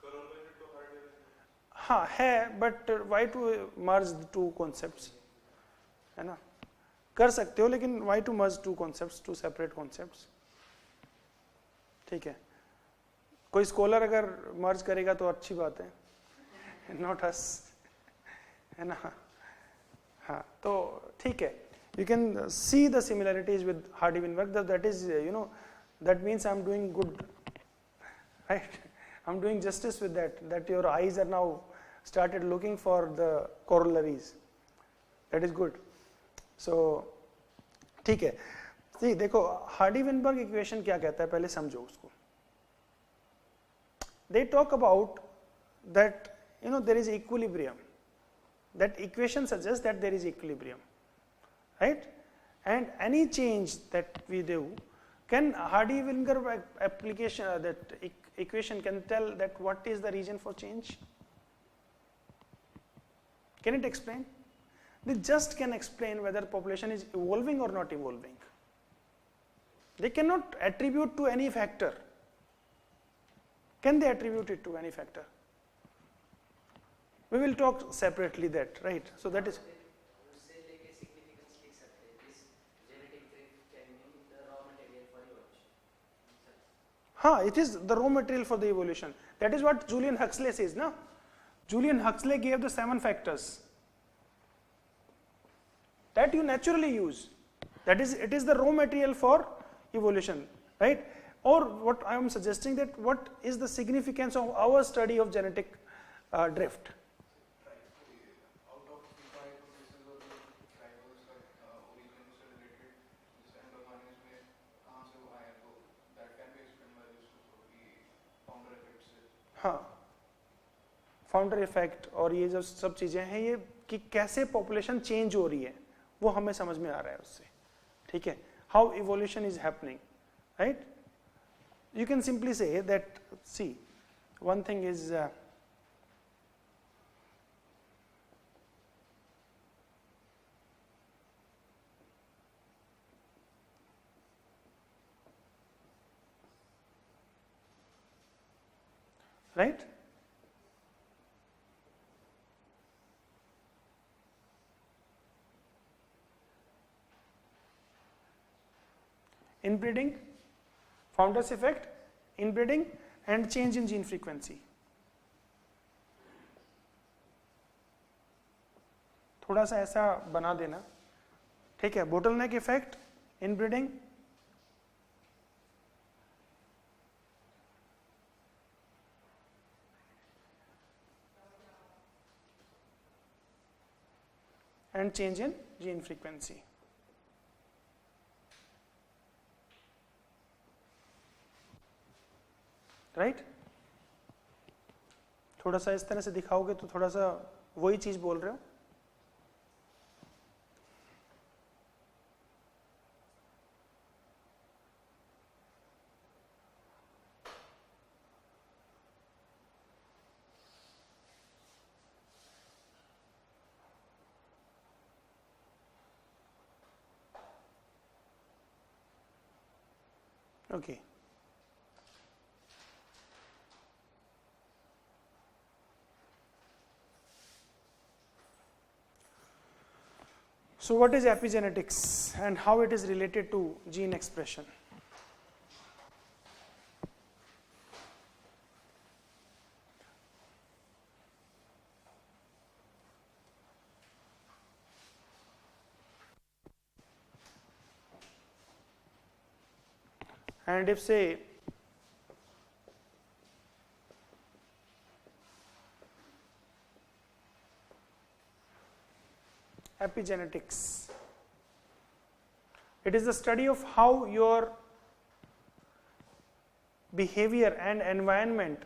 Corollary to hydrogen. हाँ है, but why to merge the two concepts, है ना? कर सकते हो लेकिन why to merge two concepts, two separate concepts? ठीक है, कोई स्कॉलर अगर मर्ज करेगा तो अच्छी बात है, नॉट अस, है ना? हाँ, तो ठीक है, you can see the similarities with Hardy-Weinberg. That is, that means I'm doing good, right? I'm doing justice with that. That your eyes are now started looking for the corollaries. That is good. So, ठीक है. See, देखो Hardy-Weinberg equation क्या कहता है, पहले समझो उसको. They talk about that there is equilibrium. That equation suggests that there is equilibrium, right? And any change that we do, can Hardy-Weinberg application that equation can tell that what is the reason for change? Can it explain? They just can explain whether population is evolving or not evolving. They cannot attribute to any factor. Can they attribute it to any factor? We will talk separately that, right? So that is. say like a significance लिख सकते हैं. This genetic drift can be the raw material for evolution. It is the raw material for the evolution. That is what Julian Huxley says, no? Julian Huxley gave the 7 factors that you naturally use. That is, it is the raw material for evolution, right? or what I am suggesting, that what is the significance of our study of genetic drift? Out of the five hypotheses और जो tribals का origin से related जिस endomorphism में कहाँ से वो आया, तो that can be explained by this also कि founder effect से. हाँ, फाउंडर इफेक्ट और ये जो सब चीजें हैं, ये कि कैसे पॉपुलेशन चेंज हो रही है वो हमें समझ में आ रहा है उससे. ठीक है, how evolution is happening, right. You can simply say that, see, one thing is right? Inbreeding, founder's effect, inbreeding and change in gene frequency. थोड़ा सा ऐसा बना देना, ठीक है. Bottleneck effect, inbreeding, and change in gene frequency. Right. थोड़ा सा इस तरह से दिखाओगे तो थोड़ा सा वही चीज बोल रहे हो. Okay. So what is epigenetics and how it is related to gene expression? And if say epigenetics, it is the study of how your behavior and environment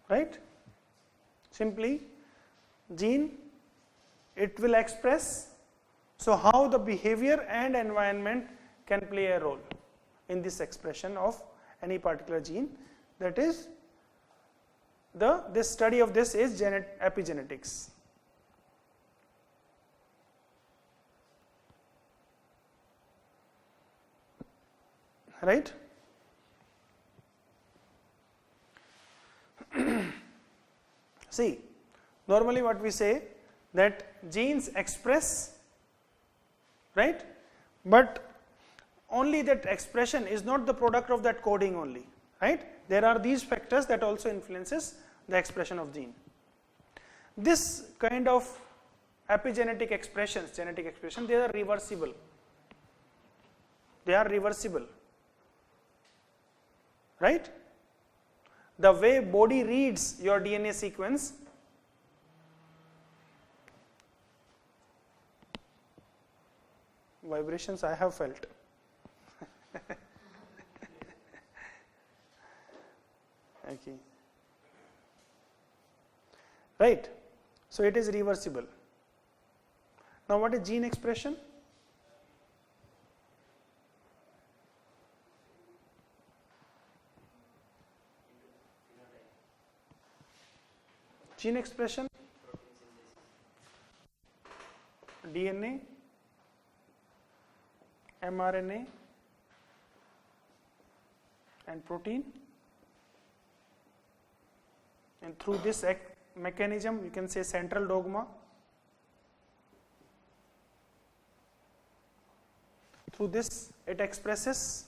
right? Simply gene, it will express, so how the behavior and environment can play a role in this expression of any particular gene. That is this study of this is epigenetics. Right? See, normally what we say that genes express, right? But only that expression is not the product of that coding only, right? There are these factors that also influences the expression of gene. This kind of epigenetic expressions, genetic expression, they are reversible. They are reversible, right? The way body reads your DNA sequence, vibrations I have felt. Okay. Right. So it is reversible. Now what is gene expression? Gene expression, DNA, mRNA, and protein, and through this mechanism you can say central dogma, through this it expresses,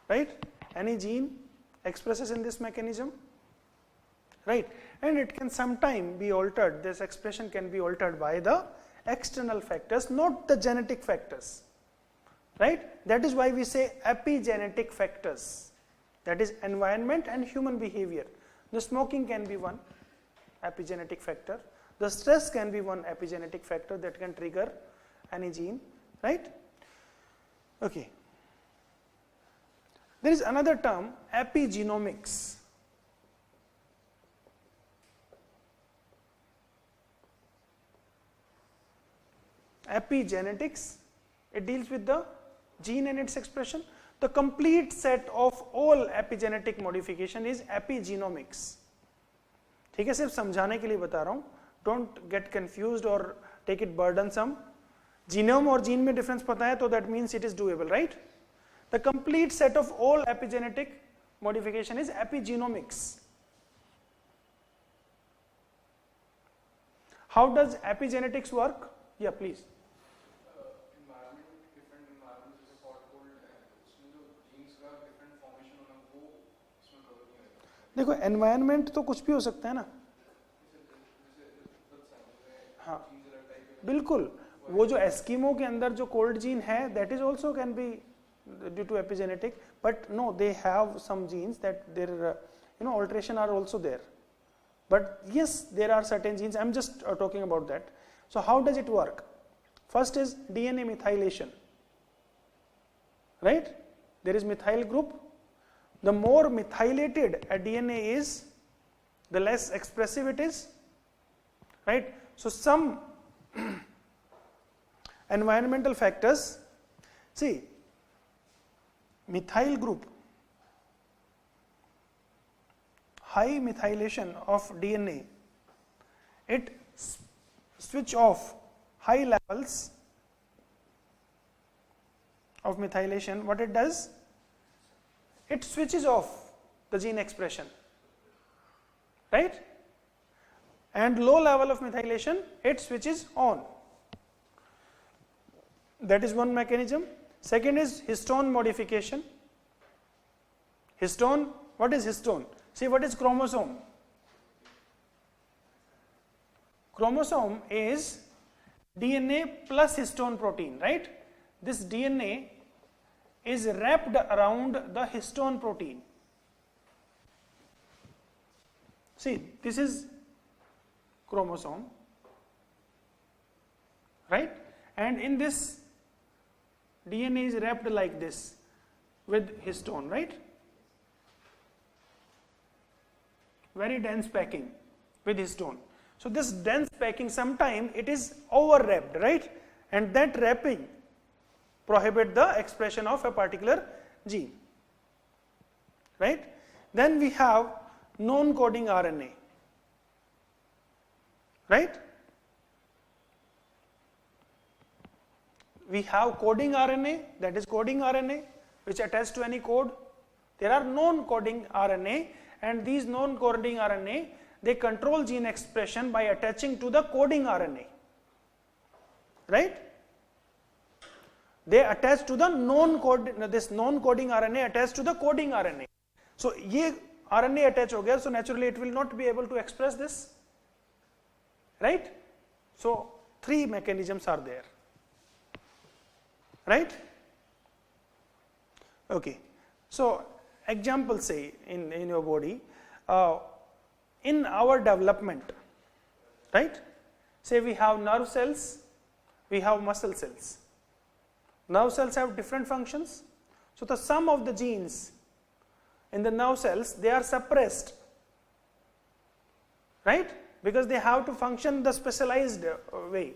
right, any gene expresses in this mechanism, right, and it can sometime be altered, this expression can be altered by the external factors, not the genetic factors, right. That is why we say epigenetic factors, that is environment and human behavior. The smoking can be one epigenetic factor, the stress can be one epigenetic factor that can trigger any gene, right. Okay. There is another term, epigenomics. Epigenetics, it deals with the gene and its expression. The complete set of all epigenetic modification is epigenomics. ठीक है, सिर्फ समझाने के लिए बता रहा हूँ, don't get confused or take it burdensome. Genome और gene में difference पता है तो that means it is doable, right? The complete set of all epigenetic modification is epigenomics. How does epigenetics work? Yeah, please. देखो environment तो कुछ भी हो सकता है ना, हाँ बिल्कुल, वो जो एस्किमो के अंदर जो कोल्ड जीन है that is also can be due to epigenetic, but no they have some genes that there you know alteration are also there, but yes there are certain genes, I am just talking about that. So how does it work? First is DNA methylation, right, there is methyl group. The more methylated a DNA is, the less expressive it is, right? So some environmental factors, see, methyl group, high methylation of DNA, it switch off high levels of methylation. What it does? It switches off the gene expression, right? And low level of methylation, it switches on. That is one mechanism. Second is histone modification. Histone, what is histone? See, what is chromosome? Chromosome is DNA plus histone protein, right? This DNA is wrapped around the histone protein. See, this is chromosome, right? And in this DNA is wrapped like this with histone, right? Very dense packing with histone. So this dense packing, sometime it is over wrapped, right? And that wrapping prohibit the expression of a particular gene, right? Then we have non-coding RNA, right? We have coding RNA, that is coding RNA which attach to any code. There are non-coding RNA, and these non-coding RNA, they control gene expression by attaching to the coding RNA, right? They attach to the this non-coding RNA attached to the coding RNA. So ये RNA attach हो गया, so naturally it will not be able to express this, right? So three mechanisms are there, right? Okay. So example, say in your body, in our development, right? Say we have nerve cells, we have muscle cells. Nerve cells have different functions. So the sum of the genes in the nerve cells, they are suppressed, right? Because they have to function the specialized way.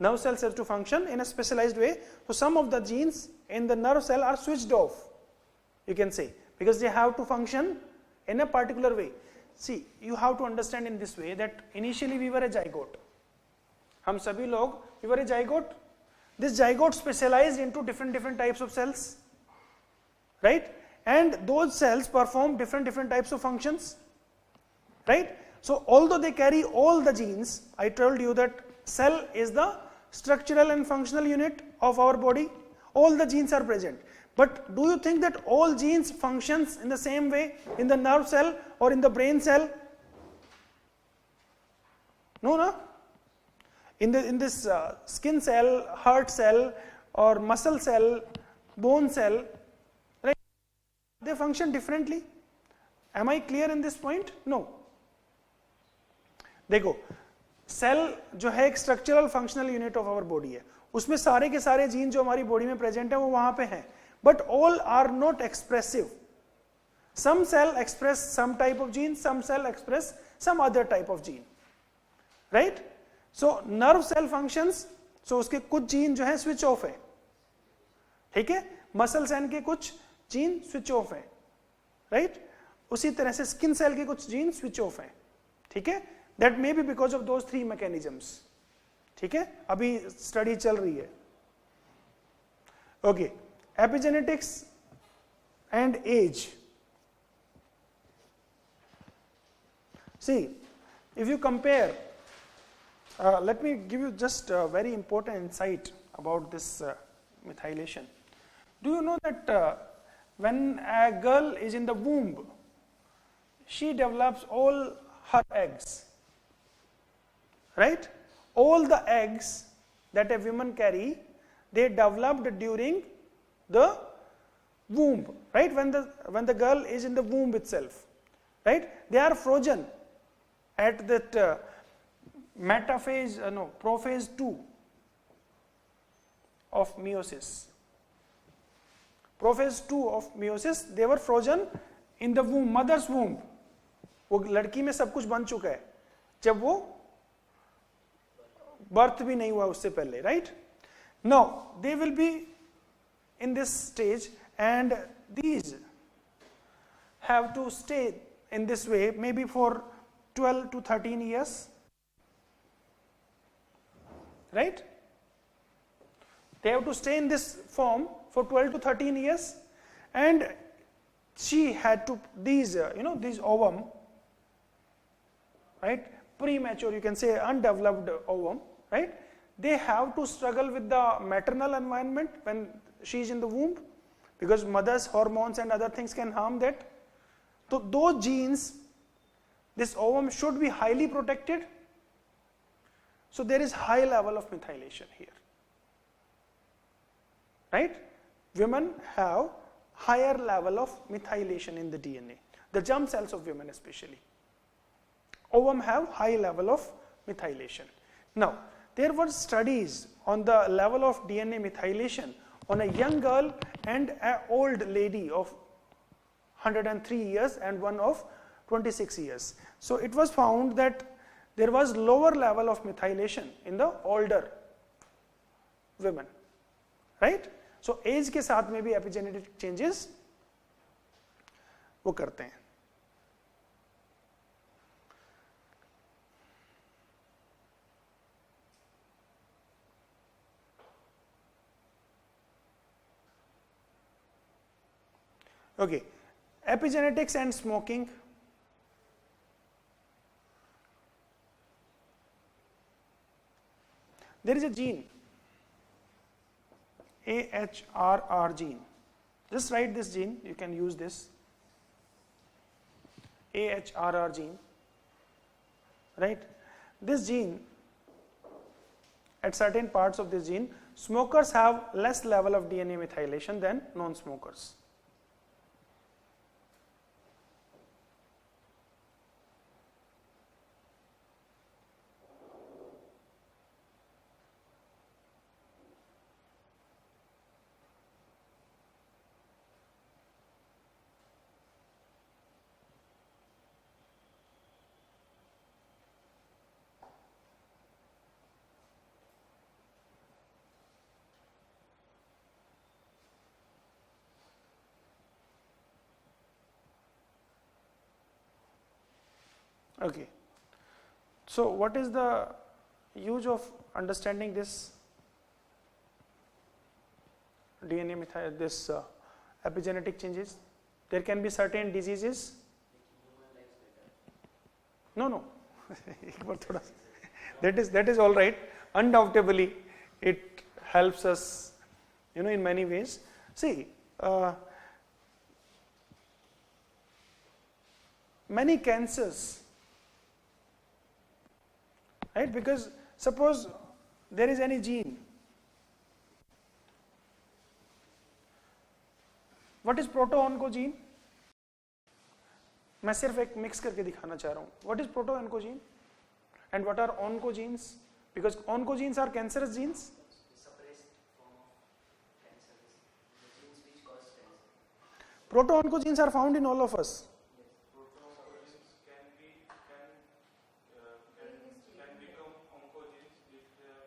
Nerve cells have to function in a specialized way. So some of the genes in the nerve cell are switched off, you can say, because they have to function in a particular way. See, you have to understand in this way that initially we were a zygote. हम सभी लोग, we were a zygote. This zygote specialized into different types of cells, right? and those cells perform different types of functions, right? So although they carry all the genes, I told you that cell is the structural and functional unit of our body, all the genes are present. But do you think that all genes functions in the same way in the nerve cell or in the brain cell? No, no. In this skin cell, heart cell, or muscle cell, bone cell, right? They function differently. Am I clear in this point? No. देखो, cell जो है एक structural functional unit of our body है, उसमें सारे के सारे gene जो हमारी बॉडी में प्रेजेंट है वो वहां पे हैं, but all are not expressive. Some cell express some type of gene, some cell express some other type of gene, right? So nerve cell functions, so उसके कुछ जीन जो है स्विच ऑफ है, ठीक है, मसल सेल के कुछ gene switch off है, राइट? उसी तरह से स्किन सेल के कुछ जीन स्विच ऑफ है, ठीक है, that may be because of those 3 mechanisms, ठीक है, अभी स्टडी चल रही है. Okay, epigenetics and age. See, if you compare, let me give you just a very important insight about this methylation. Do you know that when a girl is in the womb, she develops all her eggs, right? All the eggs that a woman carry, they developed during the womb, right? When the girl is in the womb itself, right? They are frozen at that metaphase, prophase 2 of meiosis. Prophase 2 of meiosis, they were frozen in the womb, mother's womb. वो लड़की में सब कुछ बन चुका है जब वो बर्थ भी नहीं हुआ उससे पहले, right? Now they will be in this stage and these have to stay in this way maybe for 12 to 13 years, right? They have to stay in this form for 12 to 13 years, and she had to these these ovum, right, premature, you can say undeveloped ovum, right, they have to struggle with the maternal environment when she is in the womb, because mother's hormones and other things can harm that. So those genes, this ovum should be highly protected, so there is high level of methylation here, right? Women have higher level of methylation in the DNA, the germ cells of women especially. Ovum have high level of methylation. Now there were studies on the level of DNA methylation on a young girl and an old lady of 103 years and one of 26 years. So it was found that there was lower level of methylation in the older women, right? So age के साथ में भी epigenetic changes वो करते हैं. Okay, epigenetics and smoking. There is a gene, AHRR gene. Just write this gene, you can use this. AHRR gene, right? This gene, at certain parts of this gene, smokers have less level of DNA methylation than non-smokers. Okay, so what is the use of understanding this DNA this epigenetic changes? There can be certain diseases. No. that is all right. Undoubtedly, it helps us, in many ways. See, many cancers, right? Because suppose there is any gene. What is proto-oncogene? मैं सिर्फ एक mix करके दिखाना चाह रहा हूँ. What is proto-oncogene and what are oncogenes? Because oncogenes are cancerous genes. Suppressed form of cancer, the genes which cause cancer. Proto-oncogenes are found in all of us. Can become oncogenes if they are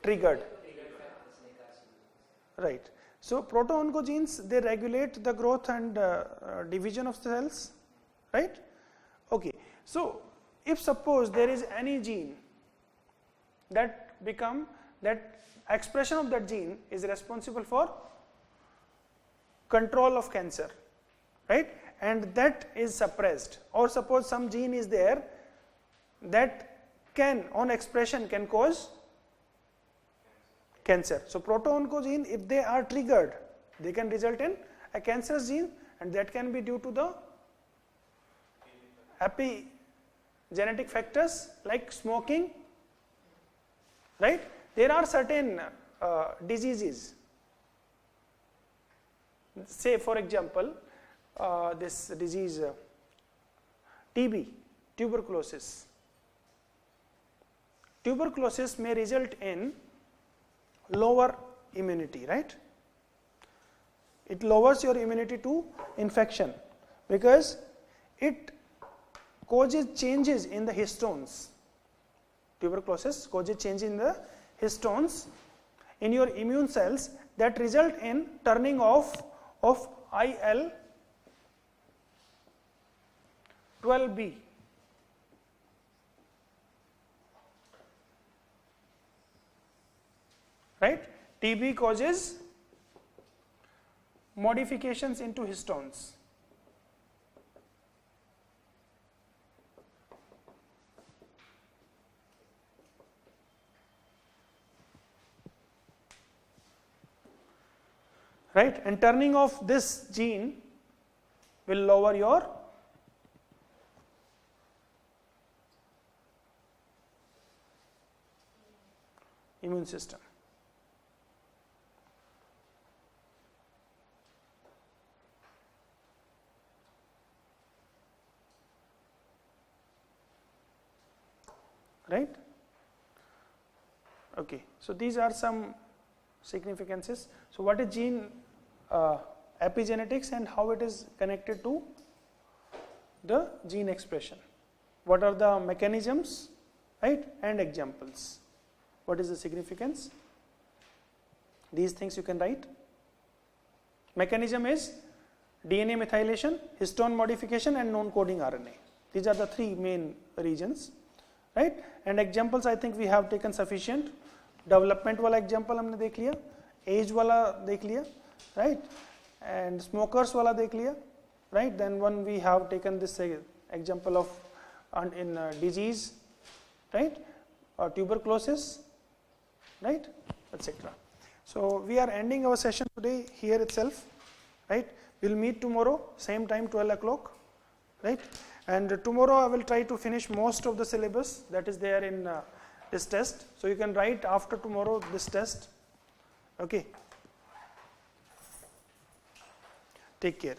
Triggered. Triggered factors like carcinogens. Right. So proto-oncogenes, they regulate the growth and division of cells, right? Okay. So if suppose there is any gene that expression of that gene is responsible for control of cancer, right? And that is suppressed, or suppose some gene is there that on expression can cause cancer. So proto-oncogene, if they are triggered, they can result in a cancerous gene, and that can be due to the epigenetic factors like smoking, right? There are certain diseases, say for example, this disease TB, tuberculosis. Tuberculosis may result in lower immunity, right? It lowers your immunity to infection because it causes changes in the histones. Tuberculosis causes change in the histones in your immune cells that result in turning off of IL-12B. Right? TB causes modifications into histones. Right? And turning off this gene will lower your immune system. Right? Okay, so these are some significances. So what is gene epigenetics and how it is connected to the gene expression? What are the mechanisms, right, and examples? What is the significance? These things you can write. Mechanism is DNA methylation, histone modification and non-coding RNA. These are the three main regions. Right? And examples I think we have taken sufficient. Development वाला example हमने देख लिया, age वाला देख लिया, right? And smokers वाला देख लिया, right? Then one we have taken this example of in disease, right? Or tuberculosis, right? Etc. So we are ending our session today here itself, right? We'll meet tomorrow, same time, 12 o'clock, right? And tomorrow I will try to finish most of the syllabus that is there in this test. So you can write after tomorrow this test. Okay. Take care.